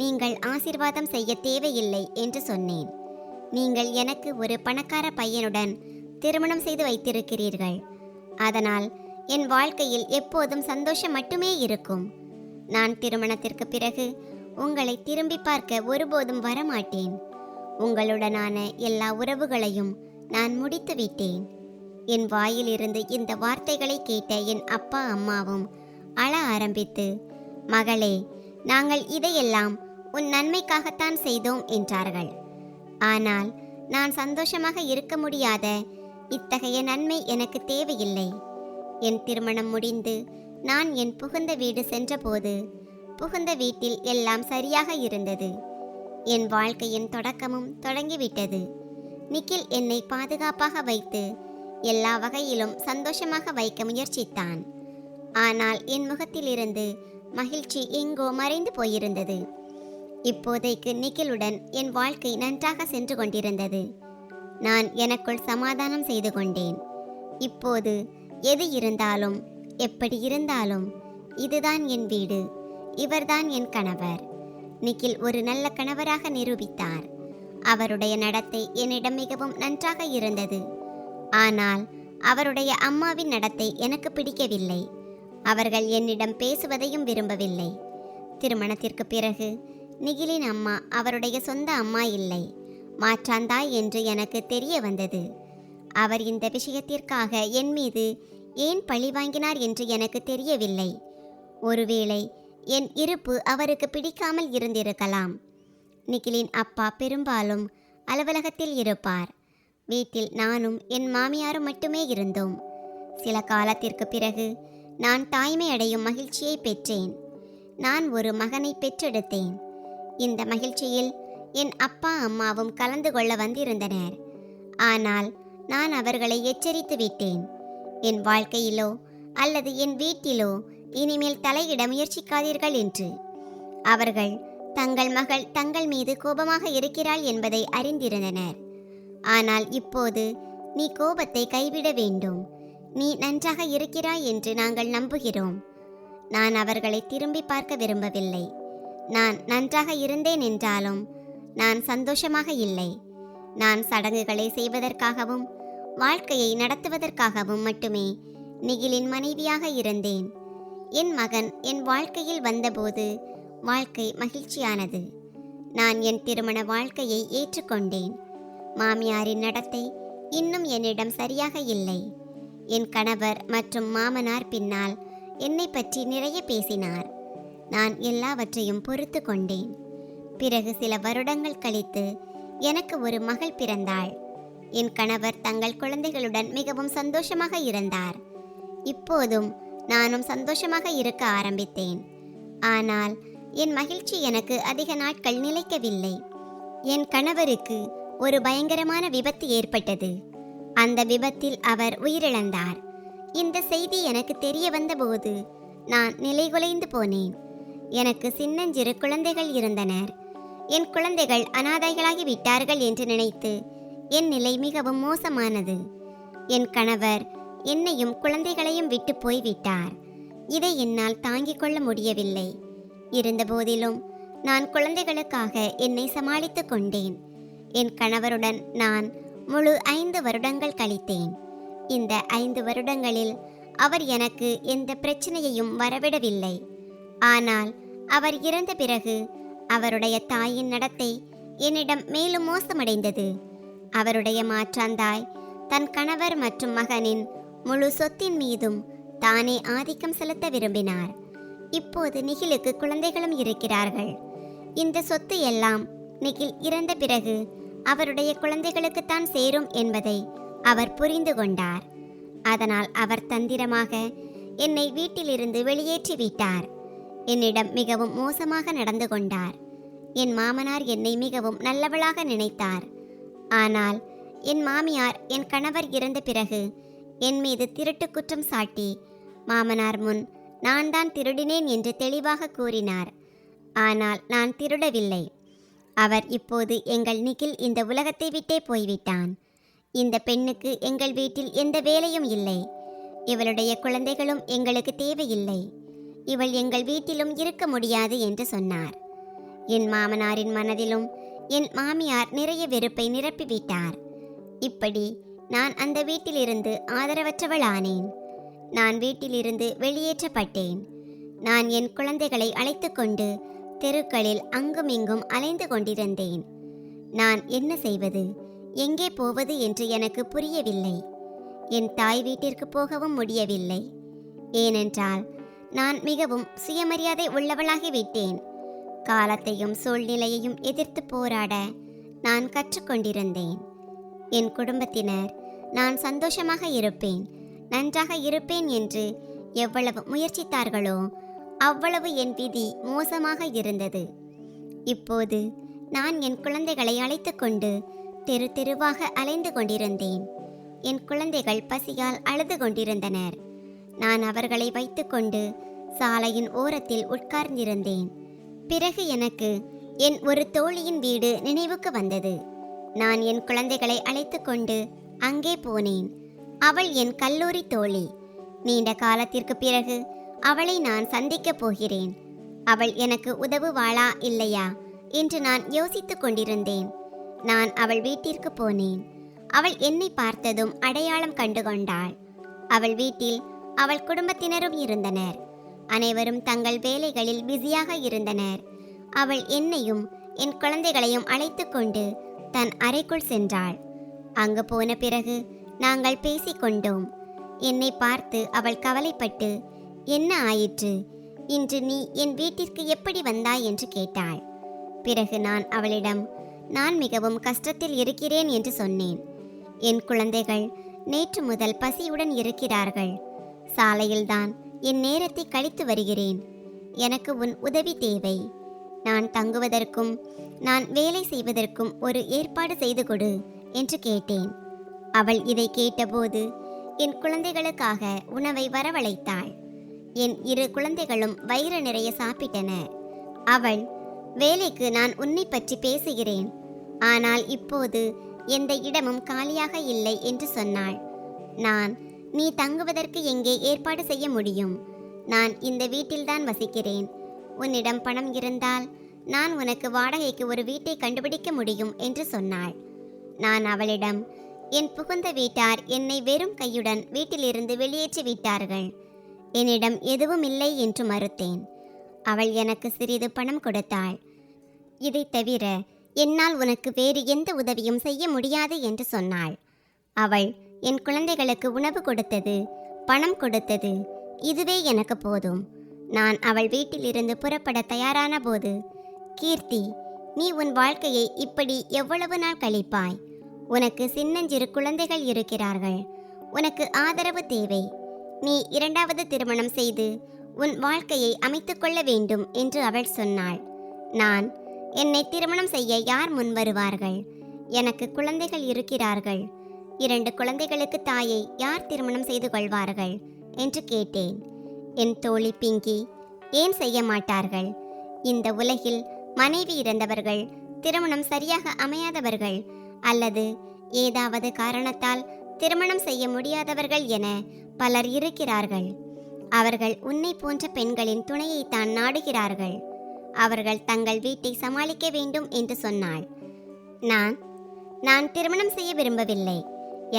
நீங்கள் ஆசீர்வாதம் செய்ய தேவையில்லை என்று சொன்னேன். நீங்கள் எனக்கு ஒரு பணக்கார பையனுடன் திருமணம் செய்து வைத்திருக்கிறீர்கள். அதனால் என் வாழ்க்கையில் எப்போதும் சந்தோஷம் மட்டுமே இருக்கும். நான் திருமணத்திற்கு பிறகு உங்களை திரும்பி பார்க்க ஒருபோதும் வரமாட்டேன். உங்களுடனான எல்லா உறவுகளையும் நான் முடித்து விட்டேன். என் வாயிலிருந்து இந்த வார்த்தைகளை கேட்ட என் அப்பா அம்மாவும் அழ ஆரம்பித்து, மகளே, நாங்கள் இதையெல்லாம் உன் நன்மைக்காகத்தான் செய்தோம் என்றார்கள். ஆனால் நான் சந்தோஷமாக இருக்க முடியாத இத்தகைய நன்மை எனக்கு தேவையில்லை. என் திருமணம் முடிந்து நான் என் புகுந்த வீடு சென்றபோது புகுந்த வீட்டில் எல்லாம் சரியாக இருந்தது. என் வாழ்க்கையின் தொடக்கமும் தொடங்கிவிட்டது. நிக்கில் என்னை பாதுகாப்பாக வைத்து எல்லா வகையிலும் சந்தோஷமாக வைக்க முயற்சித்தான். ஆனால் என் முகத்திலிருந்து மகிழ்ச்சி எங்கோ மறைந்து போயிருந்தது. இப்போதைக்கு நிக்கிலுடன் என் வாழ்க்கை நன்றாக சென்று கொண்டிருந்தது. நான் எனக்குள் சமாதானம் செய்து கொண்டேன். இப்போது எது இருந்தாலும் எப்படி இருந்தாலும் இதுதான் என் வீடு, இவர்தான் என் கணவர். நிக்கில் ஒரு நல்ல கணவராக நிரூபித்தார். அவருடைய நடத்தை என்னிடம் மிகவும் நன்றாக இருந்தது. ஆனால் அவருடைய அம்மாவின் நடத்தை எனக்கு பிடிக்கவில்லை. அவர்கள் என்னிடம் பேசுவதையும் விரும்பவில்லை. திருமணத்திற்கு பிறகு நிகிலின் அம்மா அவருடைய சொந்த அம்மா இல்லை, மாற்றாந்தாய் என்று எனக்கு தெரிய வந்தது. அவர் இந்த விஷயத்திற்காக என் மீது ஏன் பழி வாங்கினார் என்று எனக்கு தெரியவில்லை. ஒருவேளை என் இருப்பு அவருக்கு பிடிக்காமல் இருந்திருக்கலாம். நிகிலின் அப்பா பெரும்பாலும் அலுவலகத்தில் இருப்பார். வீட்டில் நானும் என் மாமியாரும் மட்டுமே இருந்தோம். சில காலத்திற்கு பிறகு நான் தாய்மை அடையும் மகிழ்ச்சியை பெற்றேன். நான் ஒரு மகனை பெற்றெடுத்தேன். இந்த மகிழ்ச்சியில் என் அப்பா அம்மாவும் கலந்து கொள்ள வந்திருந்தனர். ஆனால் நான் அவர்களை எச்சரித்து விட்டேன். என் வாழ்க்கையிலோ அல்லது என் வீட்டிலோ இனிமேல் தலையிட முயற்சிக்காதீர்கள் என்று. அவர்கள் தங்கள் மகள் தங்கள் மீது கோபமாக இருக்கிறாள் என்பதை அறிந்திருந்தனர். ஆனால் இப்போது நீ கோபத்தை கைவிட வேண்டும். நீ நன்றாக இருக்கிறாய் என்று நாங்கள் நம்புகிறோம். நான் அவர்களை திரும்பி பார்க்க விரும்பவில்லை. நான் நன்றாக இருந்தேன் என்றாலும் நான் சந்தோஷமாக இல்லை. நான் சடங்குகளை செய்வதற்காகவும் வாழ்க்கையை நடத்துவதற்காகவும் மட்டுமே நிகிலின் மனைவியாக இருந்தேன். என் மகன் என் வாழ்க்கையில் வந்தபோது வாழ்க்கை மகிழ்ச்சியானது. நான் என் திருமண வாழ்க்கையை ஏற்றுக்கொண்டேன். மாமியாரின் நடத்தை இன்னும் என்னிடம் சரியாக இல்லை. என் கணவர் மற்றும் மாமனார் பின்னால் என்னை பற்றி நிறைய பேசினார். நான் எல்லாவற்றையும் பொறுத்து கொண்டேன். பிறகு சில வருடங்கள் கழித்து எனக்கு ஒரு மகள் பிறந்தாள். என் கணவர் தங்கள் குழந்தைகளுடன் மிகவும் சந்தோஷமாக இருந்தார். இப்போதும் நானும் சந்தோஷமாக இருக்க ஆரம்பித்தேன். ஆனால் என் மகிழ்ச்சி எனக்கு அதிக நாட்கள் நிலைக்கவில்லை. என் கணவருக்கு ஒரு பயங்கரமான விபத்து ஏற்பட்டது. அந்த விபத்தில் அவர் உயிரிழந்தார். இந்த செய்தி எனக்கு தெரிய வந்தபோது நான் நிலைகுலைந்து போனேன். எனக்கு சின்னஞ்சிறு குழந்தைகள் இருந்தனர். என் குழந்தைகள் அனாதைகளாகி விட்டார்கள் என்று நினைத்து என் நிலை மிகவும் மோசமானது. என் கணவர் என்னையும் குழந்தைகளையும் விட்டு போய்விட்டார். இதை என்னால் தாங்கிக் கொள்ள முடியவில்லை. இருந்தபோதிலும் நான் குழந்தைகளுக்காக என்னை சமாளித்துக் கொண்டேன். என் கணவருடன் நான் முழு 5 வருடங்கள் கழித்தேன். இந்த 5 வருடங்களில் அவர் எனக்கு எந்த பிரச்சனையையும் வரவிடவில்லை. ஆனால் அவர் இறந்த பிறகு அவருடைய தாயின் நடத்தை என்னிடம் மேலும் மோசமடைந்தது. அவருடைய மாற்றாந்தாய் தன் கணவர் மற்றும் மகனின் முழு சொத்தின் மீதும் தானே ஆதிக்கம் செலுத்த விரும்பினார். இப்போது நிகிலுக்கு குழந்தைகளும் இருக்கிறார்கள். இந்த சொத்து எல்லாம் நிகில் இறந்த பிறகு அவருடைய குழந்தைகளுக்குத்தான் சேரும் என்பதை அவர் புரிந்து கொண்டார். அதனால் அவர் தந்திரமாக என்னை வீட்டிலிருந்து வெளியேற்றிவிட்டார். என்னிடம் மிகவும் மோசமாக நடந்து கொண்டார். என் மாமனார் என்னை மிகவும் நல்லவளாக நினைத்தார். ஆனால் என் மாமியார் என் கணவர் இறந்த பிறகு என் மீது திருட்டு குற்றம் சாட்டி மாமனார் முன் நான் தான் திருடினேன் என்று தெளிவாக கூறினார். ஆனால் நான் திருடவில்லை. அவர் இப்போது எங்கள் நிகில் இந்த உலகத்தை விட்டே போய்விட்டான். இந்த பெண்ணுக்கு எங்கள் வீட்டில் எந்த வேலையும் இல்லை. இவளுடைய குழந்தைகளும் எங்களுக்கு தேவையில்லை. இவள் எங்கள் வீட்டிலும் இருக்க முடியாது என்று சொன்னார். என் மாமனாரின் மனதிலும் என் மாமியார் நிறைய வெறுப்பை நிரப்பிவிட்டார். இப்படி நான் அந்த வீட்டிலிருந்து ஆதரவற்றவளானேன். நான் வீட்டிலிருந்து வெளியேற்றப்பட்டேன். நான் என் குழந்தைகளை அழைத்து கொண்டு தெருக்களில் அங்குமிங்கும் அலைந்து கொண்டிருந்தேன். நான் என்ன செய்வது, எங்கே போவது என்று எனக்கு புரியவில்லை. என் தாய் வீட்டிற்கு போகவும் முடியவில்லை. ஏனென்றால் நான் மிகவும் சுயமரியாதை உள்ளவளாகிவிட்டேன். காலத்தையும் சூழ்நிலையையும் எதிர்த்து போராட நான் கற்றுக்கொண்டிருந்தேன். என் குடும்பத்தினர் நான் சந்தோஷமாக இருப்பேன், நன்றாக இருப்பேன் என்று எவ்வளவு முயற்சித்தார்களோ அவ்வளவு என் விதி மோசமாக இருந்தது. இப்போது நான் என் குழந்தைகளை அழைத்து கொண்டு தெரு தெருவாக அலைந்து கொண்டிருந்தேன். என் குழந்தைகள் பசியால் அழுது கொண்டிருந்தனர். நான் அவர்களை வைத்துக்கொண்டு சாலையின் ஓரத்தில் உட்கார்ந்திருந்தேன். பிறகு எனக்கு என் ஒரு தோழியின் வீடு நினைவுக்கு வந்தது. நான் என் குழந்தைகளை அழைத்து கொண்டு அங்கே போனேன். அவள் என் கல்லூரி தோழி. நீண்ட காலத்திற்கு பிறகு அவளை நான் சந்திக்கப் போகிறேன். அவள் எனக்கு உதவுவாளா இல்லையா என்று நான் யோசித்துக் கொண்டிருந்தேன். நான் அவள் வீட்டிற்கு போனேன். அவள் என்னை பார்த்ததும் அடையாளம் கண்டுகொண்டாள். அவள் வீட்டில் அவள் குடும்பத்தினரும் இருந்தனர். அனைவரும் தங்கள் வேலைகளில் பிஸியாக இருந்தனர். அவள் என்னையும் என் குழந்தைகளையும் அழைத்து கொண்டு தன் அறைக்குள் சென்றாள். அங்கு போன பிறகு நாங்கள் பேசிக்கொண்டோம். என்னை பார்த்து அவள் கவலைப்பட்டு, என்ன ஆயிற்று, இன்று நீ என் வீட்டிற்கு எப்படி வந்தாய் என்று கேட்டாள். பிறகு நான் அவளிடம் நான் மிகவும் கஷ்டத்தில் இருக்கிறேன் என்று சொன்னேன். என் குழந்தைகள் நேற்று முதல் பசியுடன் இருக்கிறார்கள். சாலையில்தான் என் நேரத்தை கழித்து வருகிறேன். எனக்கு உன் உதவி தேவை. நான் தங்குவதற்கும் நான் வேலை செய்வதற்கும் ஒரு ஏற்பாடு செய்து கொடு என்று கேட்டேன். அவள் இதை கேட்டபோது என் குழந்தைகளுக்காக உணவை வரவழைத்தாள். என் 2 குழந்தைகளும் வயிறு நிறைய சாப்பிட்டன. அவள், வேலைக்கு நான் உன்னை பற்றி பேசுகிறேன், ஆனால் இப்போது எந்த இடமும் காலியாக இல்லை என்று சொன்னாள். நான், நீ தங்குவதற்கு எங்கே ஏற்பாடு செய்ய முடியும்? நான் இந்த வீட்டில்தான் வசிக்கிறேன். உன்னிடம் பணம் இருந்தால் நான் உனக்கு வாடகைக்கு ஒரு வீட்டை கண்டுபிடிக்க முடியும் என்று சொன்னாள். நான் அவளிடம், என் புகுந்த வீட்டார் என்னை வெறும் கையுடன் வீட்டிலிருந்து வெளியேற்றி விட்டார்கள். என்னிடம் எதுவும் இல்லை என்று மறுத்தேன். அவள் எனக்கு சிறிது பணம் கொடுத்தாள். இதைத் தவிர என்னால் உனக்கு வேறு எந்த உதவியும் செய்ய முடியாது என்று சொன்னாள். அவள் என் குழந்தைகளுக்கு உணவு கொடுத்தது, பணம் கொடுத்தது, இதுவே எனக்கு போதும். நான் அவள் வீட்டிலிருந்து புறப்பட தயாரான போது, கீர்த்தி, நீ உன் வாழ்க்கையை இப்படி எவ்வளவு நாள் கழிப்பாய்? உனக்கு சின்னஞ்சிறு குழந்தைகள் இருக்கிறார்கள். உனக்கு ஆதரவு தேவை. நீ 2வது திருமணம் செய்து உன் வாழ்க்கையை அமைத்துக் கொள்ள வேண்டும் என்று அவள் சொன்னாள். நான், என்னை திருமணம் செய்ய யார் முன் வருவார்கள்? எனக்கு குழந்தைகள் இருக்கிறார்கள். 2 குழந்தைகளுக்கு தாயை யார் திருமணம் செய்து கொள்வார்கள் என்று கேட்டேன். என் தோழி பிங்கி, ஏன் செய்ய மாட்டார்கள்? இந்த உலகில் மனைவி இறந்தவர்கள், திருமணம் சரியாக அமையாதவர்கள், அல்லது ஏதாவது காரணத்தால் திருமணம் செய்ய முடியாதவர்கள் என பலர் இருக்கிறார்கள். அவர்கள் உன்னை போன்ற பெண்களின் துணையைத்தான் நாடுகிறார்கள். அவர்கள் தங்கள் வீட்டை சமாளிக்க வேண்டும் என்று சொன்னாள். நான் திருமணம் செய்ய விரும்பவில்லை.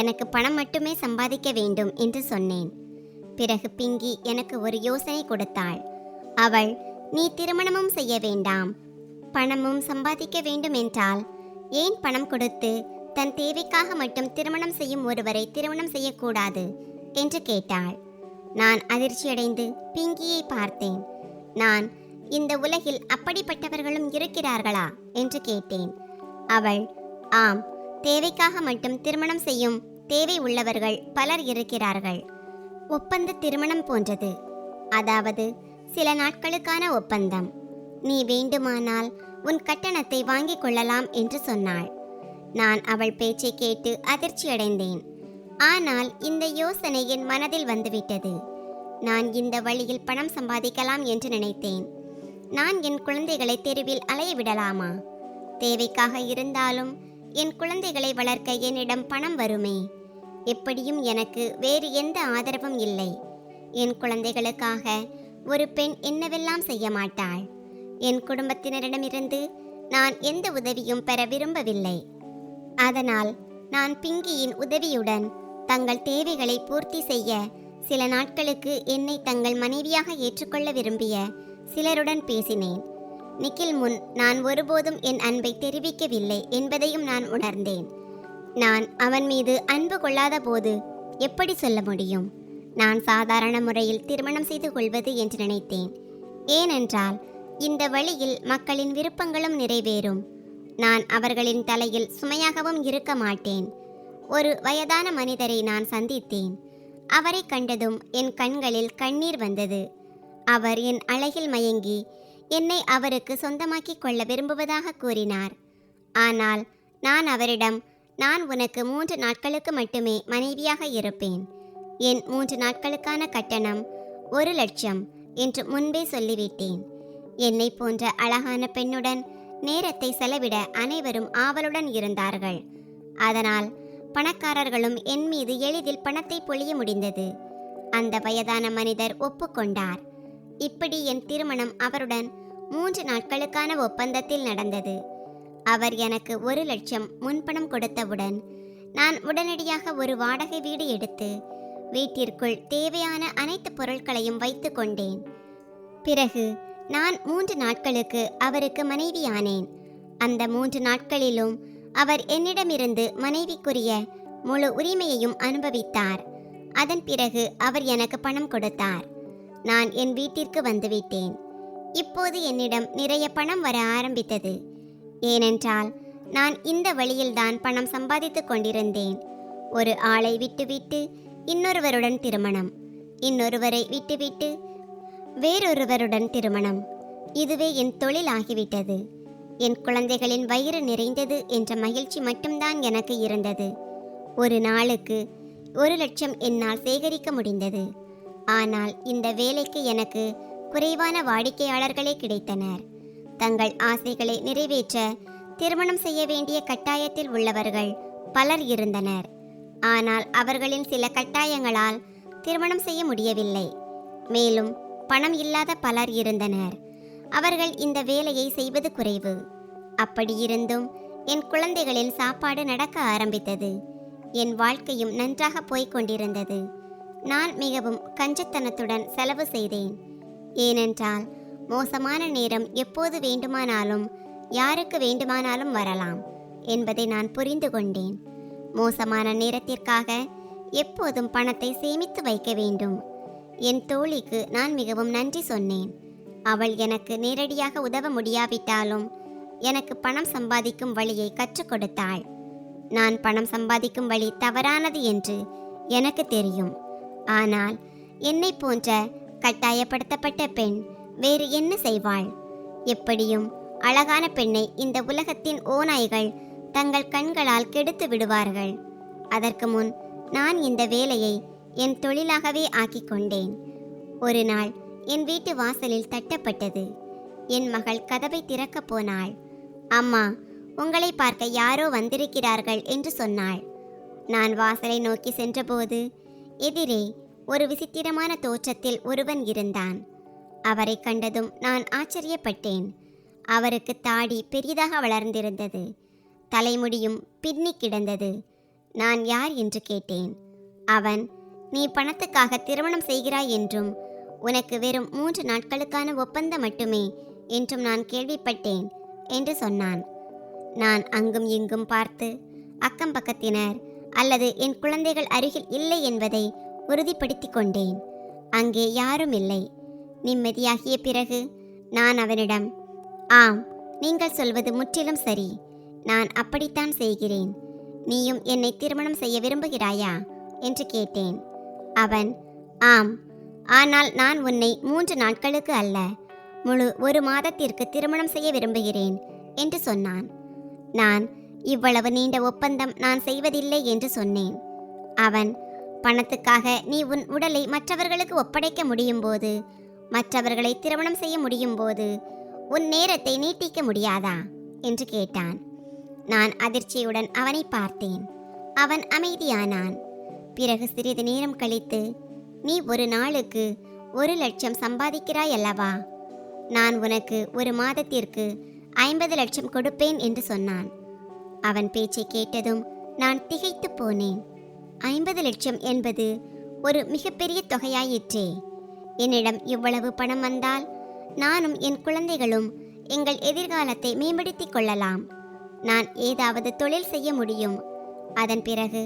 எனக்கு பணம் மட்டுமே சம்பாதிக்க வேண்டும் என்று சொன்னேன். பிறகு பிங்கி எனக்கு ஒரு யோசனை கொடுத்தாள். அவள், நீ திருமணமும் செய்ய வேண்டாம், பணமும் சம்பாதிக்க வேண்டும் என்றால் ஏன் பணம் கொடுத்து தன் தேவைக்காக மட்டும் திருமணம் செய்யும் ஒருவரை திருமணம் செய்யக்கூடாது என்று கேட்டாள். நான் அதிர்ச்சியடைந்து பிங்கியை பார்த்தேன். நான், இந்த உலகில் அப்படிப்பட்டவர்களும் இருக்கிறார்களா என்று கேட்டேன். அவள், ஆம், தேவைக்காக மட்டும் திருமணம் செய்யும் தேவை உள்ளவர்கள் பலர் இருக்கிறார்கள். ஒப்பந்த திருமணம் போன்றது. அதாவது சில நாட்களுக்கான ஒப்பந்தம். நீ வேண்டுமானால் உன் கட்டணத்தை வாங்கிக் கொள்ளலாம் என்று சொன்னாள். நான் அவள் பேச்சை கேட்டு அதிர்ச்சியடைந்தேன். ஆனால் இந்த யோசனை என் மனதில் வந்துவிட்டது. நான் இந்த வழியில் பணம் சம்பாதிக்கலாம் என்று நினைத்தேன். நான் என் குழந்தைகளை தெருவில் அலைய விடலாமா? தேவைக்காக இருந்தாலும் என் குழந்தைகளை வளர்க்க என்னிடம் பணம் வருமே. எப்படியும் எனக்கு வேறு எந்த ஆதரவும் இல்லை. என் குழந்தைகளுக்காக ஒரு பெண் என்னவெல்லாம் செய்ய மாட்டாள்? என் குடும்பத்தினரிடமிருந்து நான் எந்த உதவியும் பெற விரும்பவில்லை. அதனால் நான் பிங்கியின் உதவியுடன் தங்கள் தேவைகளை பூர்த்தி செய்ய சில நாட்களுக்கு என்னை தங்கள் மனைவியாக ஏற்றுக்கொள்ள விரும்பிய சிலருடன் பேசினேன். நிக்கில் முன் நான் ஒருபோதும் என் அன்பை தெரிவிக்கவில்லை என்பதையும் நான் உணர்ந்தேன். நான் அவன் மீது அன்பு கொள்ளாத போது எப்படி சொல்ல முடியும்? நான் சாதாரண முறையில் திருமணம் செய்து கொள்வது என்று நினைத்தேன். ஏனென்றால் இந்த வழியில் மக்களின் விருப்பங்களும் நிறைவேறும். நான் அவர்களின் தலையில் சுமையாகவும் இருக்க மாட்டேன். ஒரு வயதான மனிதரை நான் சந்தித்தேன். அவரை கண்டதும் என் கண்களில் கண்ணீர் வந்தது. அவர் என் அழகில் மயங்கி என்னை அவருக்கு சொந்தமாக்கிக் கொள்ள விரும்புவதாக கூறினார். ஆனால் நான் அவரிடம், நான் உனக்கு 3 நாட்களுக்கு மட்டுமே மனைவியாக இருப்பேன். என் 3 நாட்களுக்கான கட்டணம் 1,00,000 என்று முன்பே சொல்லிவிட்டேன். என்னை போன்ற அழகான பெண்ணுடன் நேரத்தை செலவிட அனைவரும் ஆவலுடன் இருந்தார்கள். அதனால் பணக்காரர்களும் என் மீது எளிதில் பணத்தை பொழிய முடிந்தது. அந்த வயதான மனிதர் ஒப்புக்கொண்டார். இப்படி என் திருமணம் அவருடன் 3 நாட்களுக்கான ஒப்பந்தத்தில் நடந்தது. அவர் எனக்கு 1,00,000 முன்பணம் கொடுத்தவுடன் நான் உடனடியாக ஒரு வாடகை வீடு எடுத்து வீட்டிற்குள் தேவையான அனைத்து பொருட்களையும் வைத்து கொண்டேன். பிறகு நான் 3 நாட்களுக்கு அவருக்கு மனைவியானேன். அந்த 3 நாட்களிலும் அவர் என்னிடமிருந்து மனைவிக்குரிய முழு உரிமையையும் அனுபவித்தார். அதன் பிறகு அவர் எனக்கு பணம் கொடுத்தார். நான் என் வீட்டிற்கு வந்துவிட்டேன். இப்போது என்னிடம் நிறைய பணம் வர ஆரம்பித்தது. ஏனென்றால் நான் இந்த வழியில்தான் பணம் சம்பாதித்து கொண்டிருந்தேன். ஒரு ஆளை விட்டுவிட்டு இன்னொருவருடன் திருமணம், இன்னொருவரை விட்டுவிட்டு வேறொருவருடன் திருமணம். இதுவே என் தொழில் ஆகிவிட்டது. என் குழந்தைகளின் வயிறு நிறைந்தது என்ற மகிழ்ச்சி மட்டும்தான் எனக்கு இருந்தது. ஒரு நாளுக்கு 1,00,000 என்னால் சேகரிக்க முடிந்தது. ஆனால் இந்த வேலைக்கு எனக்கு குறைவான வாடிக்கையாளர்களே கிடைத்தனர். தங்கள் ஆசைகளை நிறைவேற்ற திருமணம் செய்ய வேண்டிய கட்டாயத்தில் உள்ளவர்கள் பலர் இருந்தனர். ஆனால் அவர்களின் சில கட்டாயங்களால் திருமணம் செய்ய முடியவில்லை. மேலும் பணம் இல்லாத பலர் இருந்தனர். அவர்கள் இந்த வேலையை செய்வது குறைவு. அப்படியிருந்தும் என் குழந்தைகளின் சாப்பாடு நடக்க ஆரம்பித்தது. என் வாழ்க்கையும் நன்றாக போய்க் கொண்டிருந்தது. நான் மிகவும் கஞ்சத்தனத்துடன் செலவு செய்தேன். ஏனென்றால் மோசமான நேரம் எப்போது வேண்டுமானாலும் யாருக்கு வேண்டுமானாலும் வரலாம் என்பதை நான் புரிந்து கொண்டேன். மோசமான நேரத்திற்காக எப்போதும் பணத்தை சேமித்து வைக்க வேண்டும். என் தோழிக்கு நான் மிகவும் நன்றி சொன்னேன். அவள் எனக்கு நேரடியாக உதவ முடியாவிட்டாலும் எனக்கு பணம் சம்பாதிக்கும் வழியை கற்றுக் கொடுத்தாள். நான் பணம் சம்பாதிக்கும் வழி தவறானது என்று எனக்கு தெரியும். ஆனால் என்னை போன்ற கட்டாயப்படுத்தப்பட்ட பெண் வேறு என்ன செய்வாள்? எப்படியும் அழகான பெண்ணை இந்த உலகத்தின் ஓநாய்கள் தங்கள் கண்களால் கெடுத்து விடுவார்கள். அதற்கு முன் நான் இந்த வேலையை என் தொழிலாகவே ஆக்கிக் கொண்டேன். ஒரு நாள் என் வீட்டு வாசலில் தட்டப்பட்டது. என் மகள் கதவை திறக்கப் போனாள். அம்மா, உங்களை பார்க்க யாரோ வந்திருக்கிறார்கள் என்று சொன்னாள். நான் வாசலை நோக்கி சென்றபோது எதிரே ஒரு விசித்திரமான தோற்றத்தில் ஒருவன் இருந்தான். அவரை கண்டதும் நான் ஆச்சரியப்பட்டேன். அவருக்கு தாடி பெரிதாக வளர்ந்திருந்தது. தலைமுடியும் பின்னி கிடந்தது. நான் யார் என்று கேட்டேன். அவன், நீ பணத்துக்காக திருமணம் செய்கிறாய் என்றும் உனக்கு வெறும் 3 நாட்களுக்கான ஒப்பந்தம் மட்டுமே என்றும் நான் கேள்விப்பட்டேன் என்று சொன்னான். நான் அங்கும் இங்கும் பார்த்து அக்கம் பக்கத்தினர் அல்லது என் குழந்தைகள் அருகில் இல்லை என்பதை உறுதிப்படுத்தி கொண்டேன். அங்கே யாரும் இல்லை. நிம்மதியாகிய பிறகு நான் அவனிடம், ஆம், நீங்கள் சொல்வது முற்றிலும் சரி, நான் அப்படித்தான் செய்கிறேன். நீயும் என்னை திருமணம் செய்ய விரும்புகிறாயா என்று கேட்டேன். அவன், ஆம், ஆனால் நான் உன்னை 3 நாட்களுக்கு அல்ல, முழு 1 மாதத்திற்கு திருமணம் செய்ய விரும்புகிறேன் என்று சொன்னான். நான், இவ்வளவு நீண்ட ஒப்பந்தம் நான் செய்வதில்லை என்று சொன்னேன். அவன், பணத்துக்காக நீ உன் உடலை மற்றவர்களுக்கு ஒப்படைக்க முடியும் போது, மற்றவர்களை திருமணம் செய்ய முடியும் போது உன் நேரத்தை நீட்டிக்க முடியாதா என்று கேட்டான். நான் அதிர்ச்சியுடன் அவனை பார்த்தேன். அவன் அமைதியானான். பிறகு சிறிது நேரம் கழித்து, நீ ஒரு நாளுக்கு 1 லட்சம் சம்பாதிக்கிறாய் அல்லவா? நான் உனக்கு 1 மாதத்திற்கு 50 லட்சம் கொடுப்பேன் என்று சொன்னான். அவன் பேச்சை கேட்டதும் நான் திகைத்து போனேன். 50 லட்சம் என்பது ஒரு மிகப்பெரிய தொகையாயிற்றே. என்னிடம் இவ்வளவு பணம் வந்தால் நானும் என் குழந்தைகளும் எங்கள் எதிர்காலத்தை மேம்படுத்திக் கொள்ளலாம். நான் ஏதாவது தொழில் செய்ய முடியும். அதன் பிறகு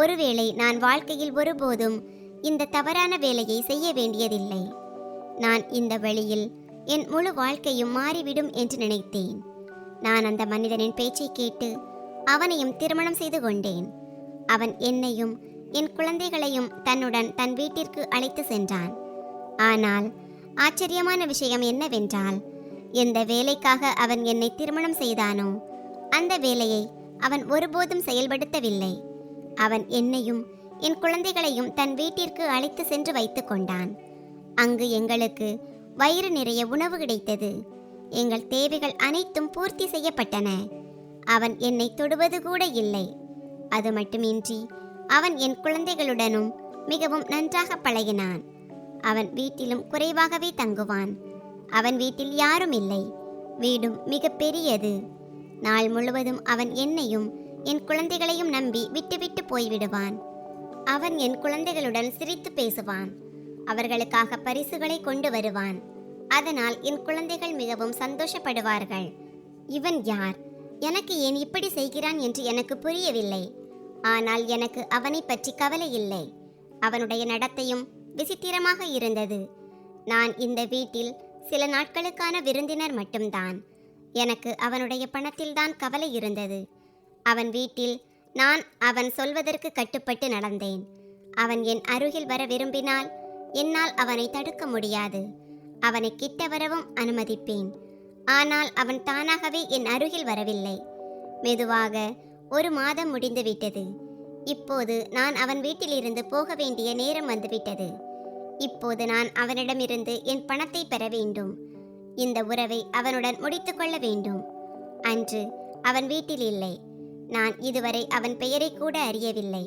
ஒருவேளை நான் வாழ்க்கையில் ஒருபோதும் இந்த தவறான வேலையை செய்ய வேண்டியதில்லை. நான் இந்த வழியில் என் முழு வாழ்க்கையும் மாறிவிடும் என்று நினைத்தேன். நான் அந்த மனிதனின் பேச்சை கேட்டு அவனையும் திருமணம் செய்து கொண்டேன். அவன் என்னையும் என் குழந்தைகளையும் தன்னுடன் தன் வீட்டிற்கு அழைத்து சென்றான். ஆனால் ஆச்சரியமான விஷயம் என்னவென்றால், எந்த வேலைக்காக அவன் என்னை திருமணம் செய்தானோ அந்த வேலையை அவன் ஒருபோதும் செயல்படுத்தவில்லை. அவன் என்னையும் என் குழந்தைகளையும் தன் வீட்டிற்கு அழைத்து சென்று வைத்து கொண்டான். அங்கு எங்களுக்கு வயிறு நிறைய உணவு கிடைத்தது. எங்கள் தேவைகள் அனைத்தும் பூர்த்தி செய்யப்பட்டன. அவன் என்னை தொடுவது கூட இல்லை. அது மட்டுமின்றி அவன் என் குழந்தைகளுடனும் மிகவும் நன்றாக பழகினான். அவன் வீட்டிலும் குறைவாகவே தங்குவான். அவன் வீட்டில் யாரும் இல்லை. வீடும் மிக பெரியது. நாள் முழுவதும் அவன் என்னையும் என் குழந்தைகளையும் நம்பி விட்டுவிட்டு போய்விடுவான். அவன் என் குழந்தைகளுடன் சிரித்து பேசுவான். அவர்களுக்காக பரிசுகளை கொண்டு வருவான். அதனால் என் குழந்தைகள் மிகவும் சந்தோஷப்படுவார்கள். இவன் யார்? எனக்கு ஏன் இப்படி செய்கிறான் என்று எனக்கு புரியவில்லை. ஆனால் எனக்கு அவனை பற்றி கவலை இல்லை. அவனுடைய நடத்தையும் விசித்திரமாக இருந்தது. நான் இந்த வீட்டில் சில நாட்களுக்கான விருந்தினர் மட்டும்தான். எனக்கு அவனுடைய பணத்தில்தான் கவலை இருந்தது. அவன் வீட்டில் நான் அவன் சொல்வதற்கு கட்டுப்பட்டு நடந்தேன். அவன் என் அருகில் வர விரும்பினால் என்னால் அவனை தடுக்க முடியாது. அவனை கிட்ட வரவும் அனுமதிப்பேன். ஆனால் அவன் தானாகவே என் அருகில் வரவில்லை. மெதுவாக 1 மாதம் முடிந்துவிட்டது. இப்போது நான் அவன் வீட்டிலிருந்து போக வேண்டிய நேரம் வந்துவிட்டது. இப்போது நான் அவனிடமிருந்து என் பணத்தை பெற வேண்டும். இந்த உறவை அவனுடன் முடித்துக்கொள்ள வேண்டும். அன்று அவன் வீட்டில் இல்லை. நான் இதுவரை அவன் பெயரை கூட அறியவில்லை.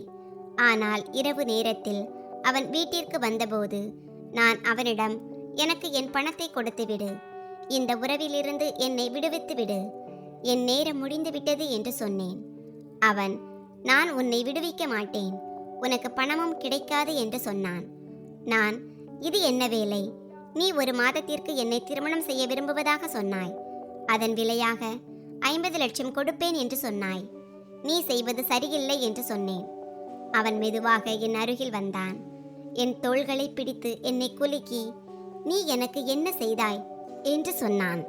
ஆனால் இரவு நேரத்தில் அவன் வீட்டிற்கு வந்தபோது நான் அவனிடம், எனக்கு என் பணத்தை கொடுத்துவிடு, இந்த உறவிலிருந்து என்னை விடுவித்து விடு, என் நேரம் முடிந்துவிட்டது என்று சொன்னேன். அவன், நான் உன்னை விடுவிக்க மாட்டேன், உனக்கு பணமும் கிடைக்காது என்று சொன்னான். நான், இது என்ன வேலை? நீ 1 மாதத்திற்கு என்னை திருமணம் செய்ய விரும்புவதாக சொன்னாய். அதன் விலையாக 50 லட்சம் கொடுப்பேன் என்று சொன்னாய். நீ செய்வது சரியில்லை என்று சொன்னேன். அவன் மெதுவாக என் அருகில் வந்தான். என் தோள்களை பிடித்து என்னை குலுக்கி, நீ எனக்கு என்ன செய்தாய் என்று சொன்னான்.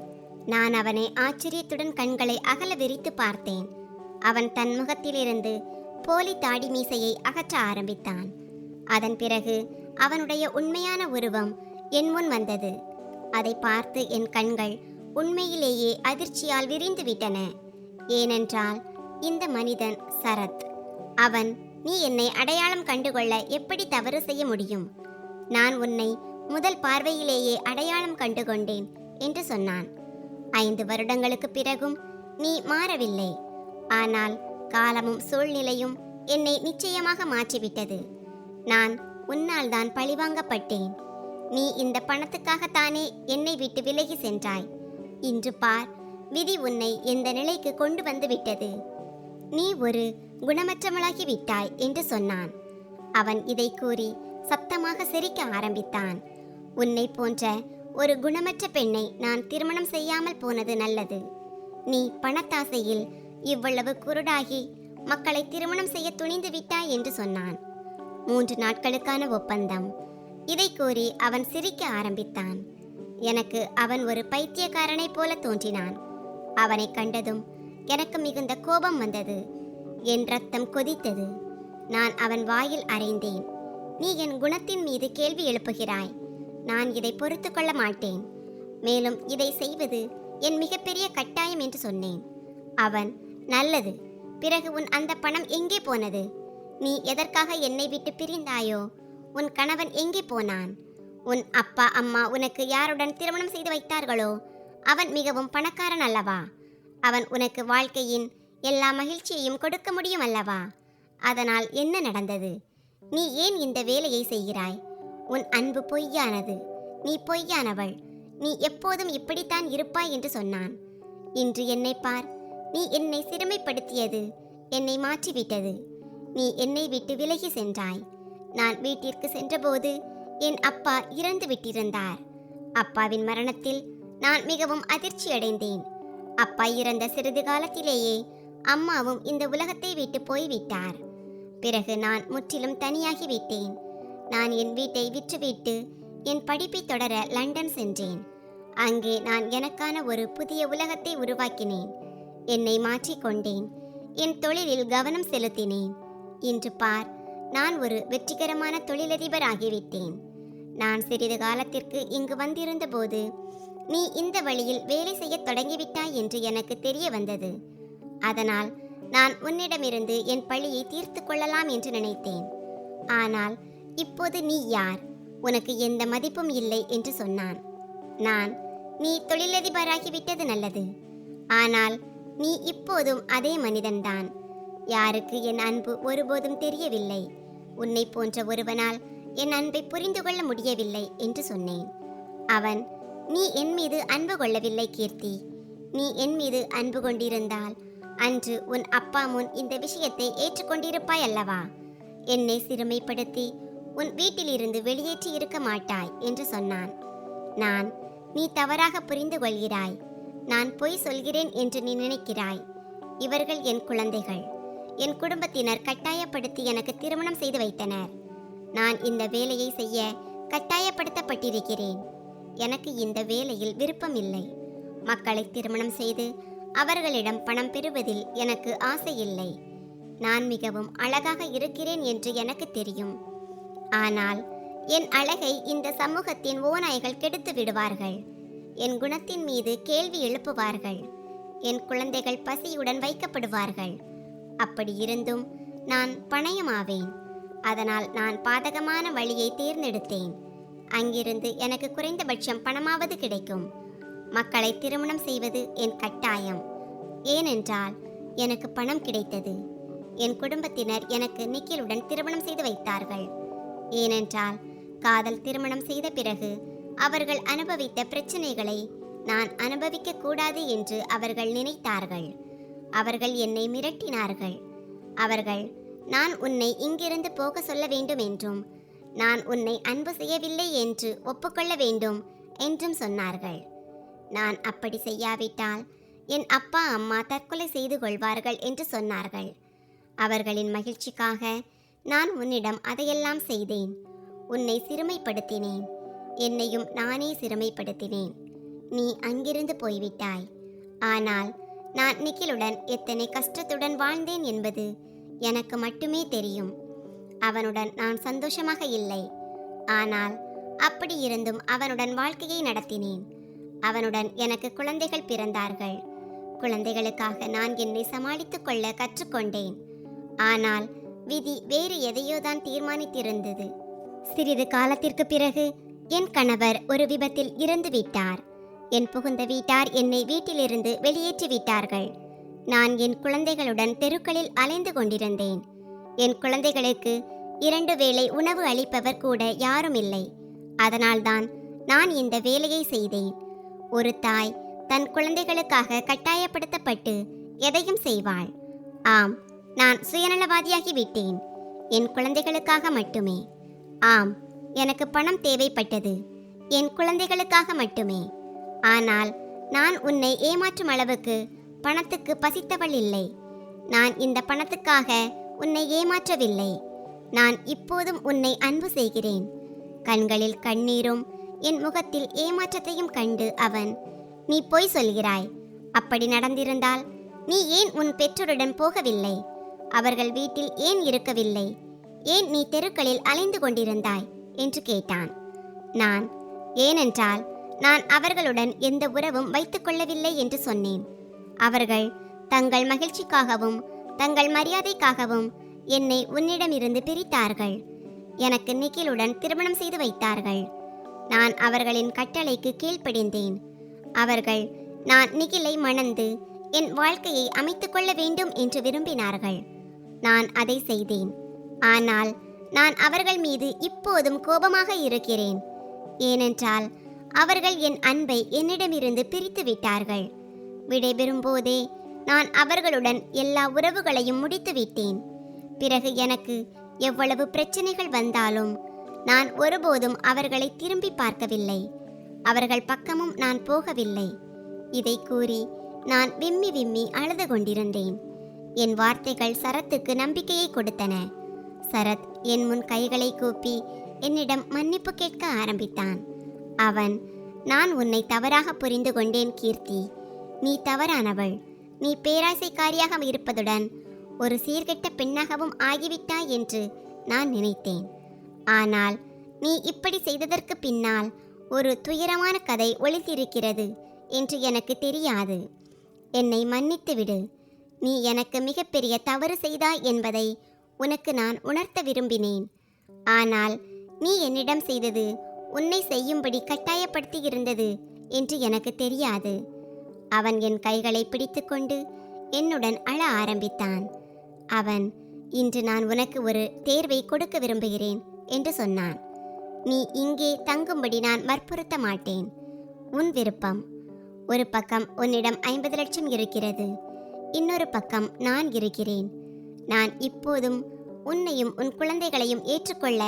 நான் அவனை ஆச்சரியத்துடன் கண்களை அகல விரித்து பார்த்தேன். அவன் தன் முகத்திலிருந்து போலி தாடி மீசையை அகற்ற ஆரம்பித்தான். அதன் பிறகு அவனுடைய உண்மையான உருவம் என் முன் வந்தது. அதை பார்த்து என் கண்கள் உண்மையிலேயே அதிர்ச்சியால் விரிந்து விட்டன. ஏனென்றால் இந்த மனிதன் சரத். அவன், நீ என்னை அடையாளம் கண்டுகொள்ள எப்படி தவறு செய்ய முடியும்? நான் உன்னை முதல் பார்வையிலேயே அடையாளம் கண்டுகொண்டேன் என்று சொன்னான். 5 வருடங்களுக்கு பிறகும் நீ மாறவில்லை. ஆனால் காலமும் சூழ்நிலையும் என்னை நிச்சயமாக மாற்றிவிட்டது. நான் உன்னால் தான் பழிவாங்கப்பட்டேன். நீ இந்த பணத்துக்காகத்தானே என்னை விட்டு விலகி சென்றாய். இன்று பார், விதி உன்னை எந்த நிலைக்கு கொண்டு வந்து விட்டது. நீ ஒரு குணமற்றவளாகி விட்டாய் என்று சொன்னான். அவன் இதை கூறி சத்தமாக சிரிக்க ஆரம்பித்தான். உன்னை போன்ற ஒரு குணமற்ற பெண்ணை நான் திருமணம் செய்யாமல் போனது நல்லது. நீ பணத்தாசையில் இவ்வளவு குருடாகி மக்களை திருமணம் செய்ய துணிந்து விட்டாய் என்று சொன்னான். 3 நாட்களுக்கான ஒப்பந்தம். இதை கூறி அவன் சிரிக்க ஆரம்பித்தான். எனக்கு அவன் ஒரு பைத்தியக்காரனை போல தோன்றினான். அவனை கண்டதும் எனக்கு மிகுந்த கோபம் வந்தது. என் ரத்தம் கொதித்தது. நான் அவன் வாயில் அறைந்தேன். நீ என் குணத்தின் மீது கேள்வி எழுப்புகிறாய். நான் இதை பொறுத்து கொள்ள மாட்டேன். மேலும் இதை செய்வது என் மிகப்பெரிய கட்டாயம் என்று சொன்னேன். அவன், நல்லது, பிறகு உன் அந்த பணம் எங்கே போனது? நீ எதற்காக என்னை விட்டு பிரிந்தாயோ? உன் கணவன் எங்கே போனான்? உன் அப்பா அம்மா உனக்கு யாருடன் திருமணம் செய்து வைத்தார்களோ அவன் மிகவும் பணக்காரன் அல்லவா? அவன் உனக்கு வாழ்க்கையின் எல்லா மகிழ்ச்சியையும் கொடுக்க முடியும் அல்லவா? அதனால் என்ன நடந்தது? நீ ஏன் இந்த வேலையை செய்கிறாய்? உன் அன்பு பொய்யானது. நீ பொய்யானவள். நீ எப்போதும் இப்படித்தான் இருப்பாய் என்று சொன்னான். இன்று என்னை பார். நீ என்னை சிறுமைப்படுத்தியது என்னை மாற்றிவிட்டது. நீ என்னை விட்டு விலகி சென்றாய். நான் வீட்டிற்கு சென்றபோது என் அப்பா இறந்து விட்டிருந்தார். அப்பாவின் மரணத்தில் நான் மிகவும் அதிர்ச்சி அடைந்தேன். அப்பா இறந்த சிறிது காலத்திலேயே அம்மாவும் இந்த உலகத்தை விட்டு போய்விட்டார். பிறகு நான் முற்றிலும் தனியாகிவிட்டேன். நான் என் வீட்டை விற்றுவிட்டு என் படிப்பை தொடர லண்டன் சென்றேன். அங்கே நான் எனக்கான ஒரு புதிய உலகத்தை உருவாக்கினேன். என்னை மாற்றிக்கொண்டேன். என் தொழிலில் கவனம் செலுத்தினேன். இன்று பார், நான் ஒரு வெற்றிகரமான தொழிலதிபர் ஆகிவிட்டேன். நான் சிறிது காலத்திற்கு இங்கு வந்திருந்த போது நீ இந்த வழியில் வேலை செய்ய தொடங்கிவிட்டாய் என்று எனக்கு தெரிய வந்தது. அதனால் நான் உன்னிடமிருந்து என் பழியை தீர்த்து கொள்ளலாம் என்று நினைத்தேன். ஆனால் இப்போது நீ யார்? உனக்கு எந்த மதிப்பும் இல்லை என்று சொன்னான். நான், நீ தொழிலதிபராகிவிட்டது நல்லது. ஆனால் நீ இப்போதும் அதே மனிதன்தான். யாருக்கு என் அன்பு ஒருபோதும் தெரியவில்லை. உன்னை போன்ற ஒருவனால் என் அன்பை புரிந்து கொள்ள முடியவில்லை என்று சொன்னேன். அவன், நீ என் மீது அன்பு கொள்ளவில்லை கீர்த்தி. நீ என் மீது அன்பு கொண்டிருந்தால் அன்று உன் அப்பா முன் இந்த விஷயத்தை ஏற்றுக்கொண்டிருப்பாய் அல்லவா? என்னை சிறுமைப்படுத்தி உன் வீட்டிலிருந்து வெளியேற்றி இருக்க மாட்டாய் என்று சொன்னான். நான், நீ தவறாக புரிந்து கொள்கிறாய். நான் பொய் சொல்கிறேன் என்று நீ நினைக்கிறாய். இவர்கள் என் குழந்தைகள். என் குடும்பத்தினர் கட்டாயப்படுத்தி எனக்கு திருமணம் செய்து வைத்தனர். நான் இந்த வேலையை செய்ய கட்டாயப்படுத்தப்பட்டிருக்கிறேன். எனக்கு இந்த வேலையில் விருப்பம் இல்லை. மக்களை திருமணம் செய்து அவர்களிடம் பணம் பெறுவதில் எனக்கு ஆசை இல்லை. நான் மிகவும் அழகாக இருக்கிறேன் என்று எனக்கு தெரியும். ஆனால் என் அழகை இந்த சமூகத்தின் ஓநாய்கள் கெடுத்து விடுவார்கள். என் குணத்தின் மீது கேள்வி எழுப்புவார்கள். என் குழந்தைகள் பசியுடன் வைக்கப்படுவார்கள். அப்படி இருந்தும் நான் பணயமாவேன். அதனால் நான் பாதகமான வழியை தேர்ந்தெடுத்தேன். அங்கிருந்து எனக்கு குறைந்தபட்சம் பணமாவது கிடைக்கும். மக்களை திருமணம் செய்வது என் கட்டாயம். ஏனென்றால் எனக்கு பணம் கிடைத்தது. என் குடும்பத்தினர் எனக்கு நிக்கிலுடன் திருமணம் செய்து வைத்தார்கள். ஏனென்றால் காதல் திருமணம் செய்த பிறகு அவர்கள் அனுபவித்த பிரச்சனைகளை நான் அனுபவிக்க கூடாது என்று அவர்கள் நினைத்தார்கள். அவர்கள் என்னை மிரட்டினார்கள். அவர்கள், நான் உன்னை இங்கிருந்து போக சொல்ல வேண்டும் என்றும் நான் உன்னை அன்பு செய்யவில்லை என்று ஒப்புக்கொள்ள வேண்டும் என்றும் சொன்னார்கள். நான் அப்படி செய்யாவிட்டால் என் அப்பா அம்மா தற்கொலை செய்து கொள்வார்கள் என்று சொன்னார்கள். அவர்களின் மகிழ்ச்சிக்காக நான் உன்னிடம் அதையெல்லாம் செய்தேன். உன்னை சிறுமைப்படுத்தினேன், என்னையும் நானே சிறுமைப்படுத்தினேன். நீ அங்கிருந்து போய்விட்டாய். ஆனால் நான் நிக்கிலுடன் எத்தனை கஷ்டத்துடன் வாழ்ந்தேன் என்பது எனக்கு மட்டுமே தெரியும். அவனுடன் நான் சந்தோஷமாக இல்லை. ஆனால் அப்படி இருந்தும் அவனுடன் வாழ்க்கையை நடத்தினேன். அவனுடன் எனக்கு குழந்தைகள் பிறந்தார்கள். குழந்தைகளுக்காக நான் என்னை சமாளித்துக் கொள்ள கற்றுக்கொண்டேன். ஆனால் விதி வேறு எதையோ தான் தீர்மானித்திருந்தது. சிறிது காலத்திற்கு பிறகு என் கணவர் ஒரு விபத்தில் இறந்து விட்டார். என் புகுந்த வீட்டார் என்னை வீட்டிலிருந்து வெளியேற்றி விட்டார்கள். நான் என் குழந்தைகளுடன் தெருக்களில் அலைந்து கொண்டிருந்தேன். என் குழந்தைகளுக்கு 2 வேளை உணவு அளிப்பவர் கூட யாரும் இல்லை. அதனால்தான் நான் இந்த வேலையை செய்தேன். ஒரு தாய் தன் குழந்தைகளுக்காக கட்டாயப்படுத்தப்பட்டு எதையும் செய்வாள். ஆம், நான் சுயநலவாதியாகி விட்டேன். என் குழந்தைகளுக்காக மட்டுமே. ஆம், எனக்கு பணம் தேவைப்பட்டது, என் குழந்தைகளுக்காக மட்டுமே. ஆனால் நான் உன்னை ஏமாற்றும் அளவுக்கு பணத்துக்கு பசித்தவள் இல்லை. நான் இந்த பணத்துக்காக உன்னை ஏமாற்றவில்லை. நான் இப்போதும் உன்னை அன்பு செய்கிறேன். கண்களில் கண்ணீரும் என் முகத்தில் ஏமாற்றத்தையும் கண்டு அவன், நீ பொய் சொல்கிறாய். அப்படி நடந்திருந்தால் நீ ஏன் உன் பெற்றோருடன் போகவில்லை? அவர்கள் வீட்டில் ஏன் இருக்கவில்லை? ஏன் நீ தெருக்களில் அலைந்து கொண்டிருந்தாய் என்று கேட்டான். நான், ஏனென்றால் நான் அவர்களுடன் எந்த உறவும் வைத்துக் கொள்ளவில்லை என்று சொன்னேன். அவர்கள் தங்கள் மகிழ்ச்சிக்காகவும் தங்கள் மரியாதைக்காகவும் என்னை உன்னிடமிருந்து பிரித்தார்கள். எனக்கு நிக்கிலுடன் திருமணம் செய்து வைத்தார்கள். நான் அவர்களின் கட்டளைக்கு கீழ்ப்படிந்தேன். அவர்கள் நான் நிகிலை மணந்து என் வாழ்க்கையை அமைத்துக் கொள்ள வேண்டும் என்று விரும்பினார்கள். நான் அதை செய்தேன். ஆனால் நான் அவர்கள் மீது இப்போதும் கோபமாக இருக்கிறேன். ஏனென்றால் அவர்கள் என் அன்பை என்னிடமிருந்து பிரித்து விட்டார்கள். விடைபெறும் போதே நான் அவர்களுடன் எல்லா உறவுகளையும் முடித்து விட்டேன். பிறகு எனக்கு எவ்வளவு பிரச்சனைகள் வந்தாலும் நான் ஒருபோதும் அவர்களை திரும்பி பார்க்கவில்லை. அவர்கள் பக்கமும் நான் போகவில்லை. இதை கூறி நான் விம்மி விம்மி அழுது கொண்டிருந்தேன். என் வார்த்தைகள் சரத்துக்கு நம்பிக்கையை கொடுத்தன. சரத் என் முன் கைகளை கூப்பி என்னிடம் மன்னிப்பு கேட்க ஆரம்பித்தான். அவன், நான் உன்னை தவறாக புரிந்து கொண்டேன் கீர்த்தி. நீ தவறானவள். நீ பேராசைக்காரியாக இருப்பதுடன் ஒரு சீர்கெட்ட பெண்ணாகவும் ஆகிவிட்டாய் என்று நான் நினைத்தேன். ஆனால் நீ இப்படி செய்ததற்கு பின்னால் ஒரு துயரமான கதை ஒளிந்திருக்கிறது என்று எனக்கு தெரியாது. என்னை மன்னித்து விடு. நீ எனக்கு மிகப்பெரிய தவறு செய்தாய் என்பதை உனக்கு நான் உணர்த்த விரும்பினேன். ஆனால் நீ என்னிடம் செய்தது உன்னை செய்யும்படி கட்டாயப்படுத்தி இருந்தது என்று எனக்கு தெரியாது. அவன் என் கைகளை பிடித்துக்கொண்டு என்னுடன் அழ ஆரம்பித்தான். அவன், இன்று நான் உனக்கு ஒரு தேர்வை கொடுக்க விரும்புகிறேன் என்று சொன்னான். நீ இங்கே தங்கும்படி நான் வற்புறுத்த மாட்டேன். உன் விருப்பம். ஒரு பக்கம் உன்னிடம் 50 லட்சம் இருக்கிறது, இன்னொரு பக்கம் நான் இருக்கிறேன். நான் இப்போதும் உன்னையும் உன் குழந்தைகளையும் ஏற்றுக்கொள்ள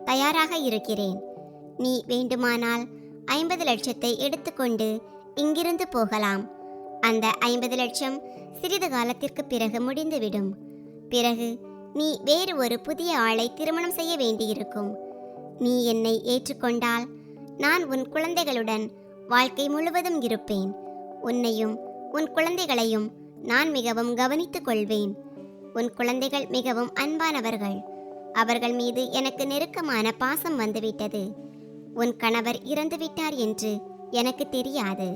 தயாராக இருக்கிறேன். நீ வேண்டுமானால் 50 லட்சத்தை எடுத்துக்கொண்டு இங்கிருந்து போகலாம். அந்த 50 லட்சம் சிறிது காலத்திற்கு பிறகு முடிந்துவிடும். பிறகு நீ வேறு ஒரு புதிய ஆளை திருமணம் செய்ய வேண்டியிருக்கும். நீ என்னை ஏற்றுக்கொண்டால் நான் உன் குழந்தைகளுடன் வாழ்க்கை முழுவதும் இருப்பேன். உன்னையும் உன் குழந்தைகளையும் நான் மிகவும் கவனித்துக் கொள்வேன். உன் குழந்தைகள் மிகவும் அன்பானவர்கள். அவர்கள் மீது எனக்கு நெருக்கமான பாசம் வந்துவிட்டது. உன் கணவர் இறந்துவிட்டார் என்று எனக்கு தெரியாது.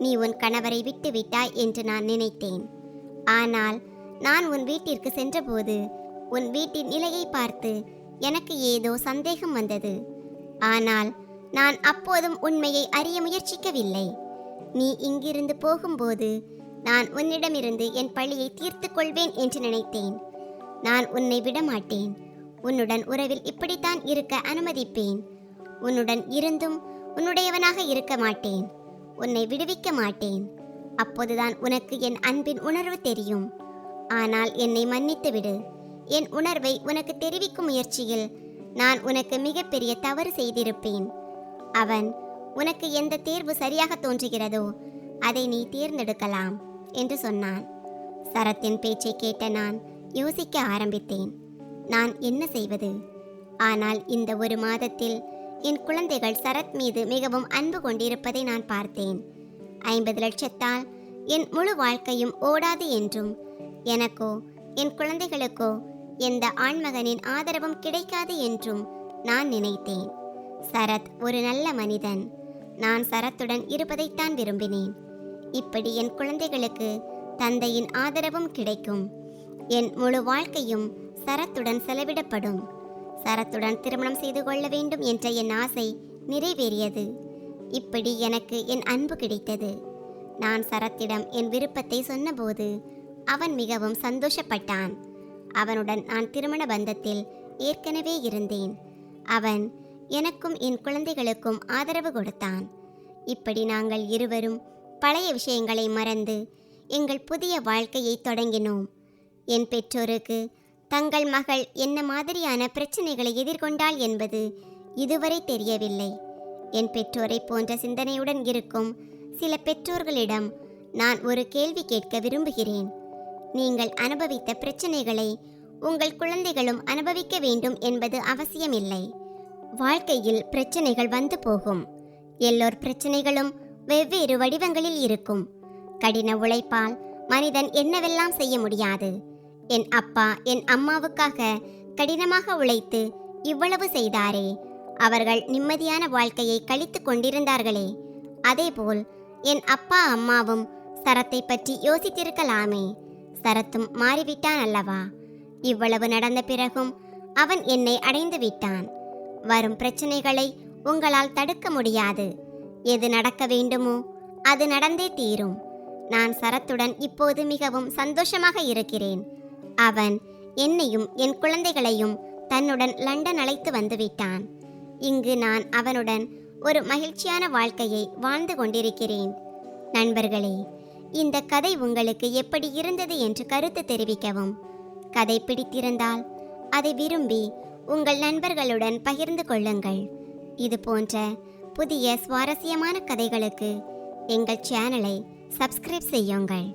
நீ உன் கணவரை விட்டு விட்டாய் என்று நான் நினைத்தேன். ஆனால் நான் உன் வீட்டிற்கு சென்றபோது உன் வீட்டின் நிலையை பார்த்து எனக்கு ஏதோ சந்தேகம் வந்தது. ஆனால் நான் அப்போதும் உண்மையை அறிய முயற்சிக்கவில்லை. நீ இங்கிருந்து போகும்போது நான் உன்னிடமிருந்து என் பழியை தீர்த்து கொள்வேன் என்று நினைத்தேன். நான் உன்னை விடமாட்டேன். உன்னுடன் உறவில் இப்படித்தான் இருக்க அனுமதிப்பேன். உன்னுடன் இருந்தும் உன்னுடையவனாக இருக்க மாட்டேன். உன்னை விடுவிக்க மாட்டேன். அப்போதுதான் உனக்கு என் அன்பின் உணர்வு தெரியும். ஆனால் என்னை மன்னித்து விடு. என் உணர்வை உனக்கு தெரிவிக்கும் முயற்சியில் நான் உனக்கு மிகப்பெரிய தவறு செய்திருப்பேன். அவன், உனக்கு எந்த தேர்வு சரியாக தோன்றுகிறதோ அதை நீ தேர்ந்தெடுக்கலாம் என்று சொன்னான். சரத்தின் பேச்சை கேட்ட நான் யோசிக்க ஆரம்பித்தேன். நான் என்ன செய்வது? ஆனால் இந்த ஒரு மாதத்தில் என் குழந்தைகள் சரத் மீது மிகவும் அன்பு கொண்டிருப்பதை நான் பார்த்தேன். 50 லட்சத்தால் என் முழு வாழ்க்கையும் ஓடாது என்றும் எனக்கோ என் குழந்தைகளுக்கோ எந்த ஆண்மகனின் ஆதரவும் கிடைக்காது என்றும் நான் நினைத்தேன். சரத் ஒரு நல்ல மனிதன். நான் சரத்துடன் இருப்பதைத்தான் விரும்பினேன். இப்படி என் குழந்தைகளுக்கு தந்தையின் ஆதரவும் கிடைக்கும். என் முழு வாழ்க்கையும் சரத்துடன் செலவிடப்படும். சரத்துடன் திருமணம் செய்து கொள்ள வேண்டும் என்ற என் ஆசை நிறைவேறியது. இப்படி எனக்கு என் அன்பு கிடைத்தது. நான் சரத்திடம் என் விருப்பத்தை சொன்னபோது அவன் மிகவும் சந்தோஷப்பட்டான். அவனுடன் நான் திருமண பந்தத்தில் ஏற்கனவே இருந்தேன். அவன் எனக்கும் என் குழந்தைகளுக்கும் ஆதரவு கொடுத்தான். இப்படி நாங்கள் இருவரும் பழைய விஷயங்களை மறந்து எங்கள் புதிய வாழ்க்கையை தொடங்கினோம். என் பெற்றோருக்கு தங்கள் மகள் என்ன மாதிரியான பிரச்சனைகளை எதிர்கொண்டாள் என்பது இதுவரை தெரியவில்லை. என் பெற்றோரை போன்ற சிந்தனையுடன் இருக்கும் சில பெற்றோர்களிடம் நான் ஒரு கேள்வி கேட்க விரும்புகிறேன். நீங்கள் அனுபவித்த பிரச்சனைகளை உங்கள் குழந்தைகளும் அனுபவிக்க வேண்டும் என்பது அவசியமில்லை. வாழ்க்கையில் பிரச்சனைகள் வந்து போகும். எல்லோர் பிரச்சனைகளும் வெவ்வேறு வடிவங்களில் இருக்கும். கடின உழைப்பால் மனிதன் என்னவெல்லாம் செய்ய முடியாது. என் அப்பா என் அம்மாவுக்காக கடினமாக உழைத்து இவ்வளவு செய்தாரே. அவர்கள் நிம்மதியான வாழ்க்கையை கழித்து கொண்டிருந்தார்களே. அதேபோல் என் அப்பா அம்மாவும் சரத்தை பற்றி யோசித்திருக்கலாமே. சரத்தும் மாறிவிட்டான் அல்லவா? இவ்வளவு நடந்த பிறகும் அவன் என்னை அடைந்து விட்டான். வரும் பிரச்சனைகளை உங்களால் தடுக்க முடியாது. எது நடக்க வேண்டுமோ அது நடந்தே தீரும். நான் சரத்துடன் இப்போது மிகவும் சந்தோஷமாக இருக்கிறேன். அவன் என்னையும் என் குழந்தைகளையும் தன்னுடன் லண்டன் அழைத்து வந்து விட்டான். இங்கு நான் அவனுடன் ஒரு மகிழ்ச்சியான வாழ்க்கையை வாழ்ந்து கொண்டிருக்கிறேன். நண்பர்களே, இந்த கதை உங்களுக்கு எப்படி இருந்தது என்று கருத்து தெரிவிக்கவும். கதை பிடித்திருந்தால் அதை விரும்பி உங்கள் நண்பர்களுடன் பகிர்ந்து கொள்ளுங்கள். இது போன்ற புதிய சுவாரஸ்யமான கதைகளுக்கு எங்கள் சேனலை சப்ஸ்கிரைப் செய்யுங்கள்.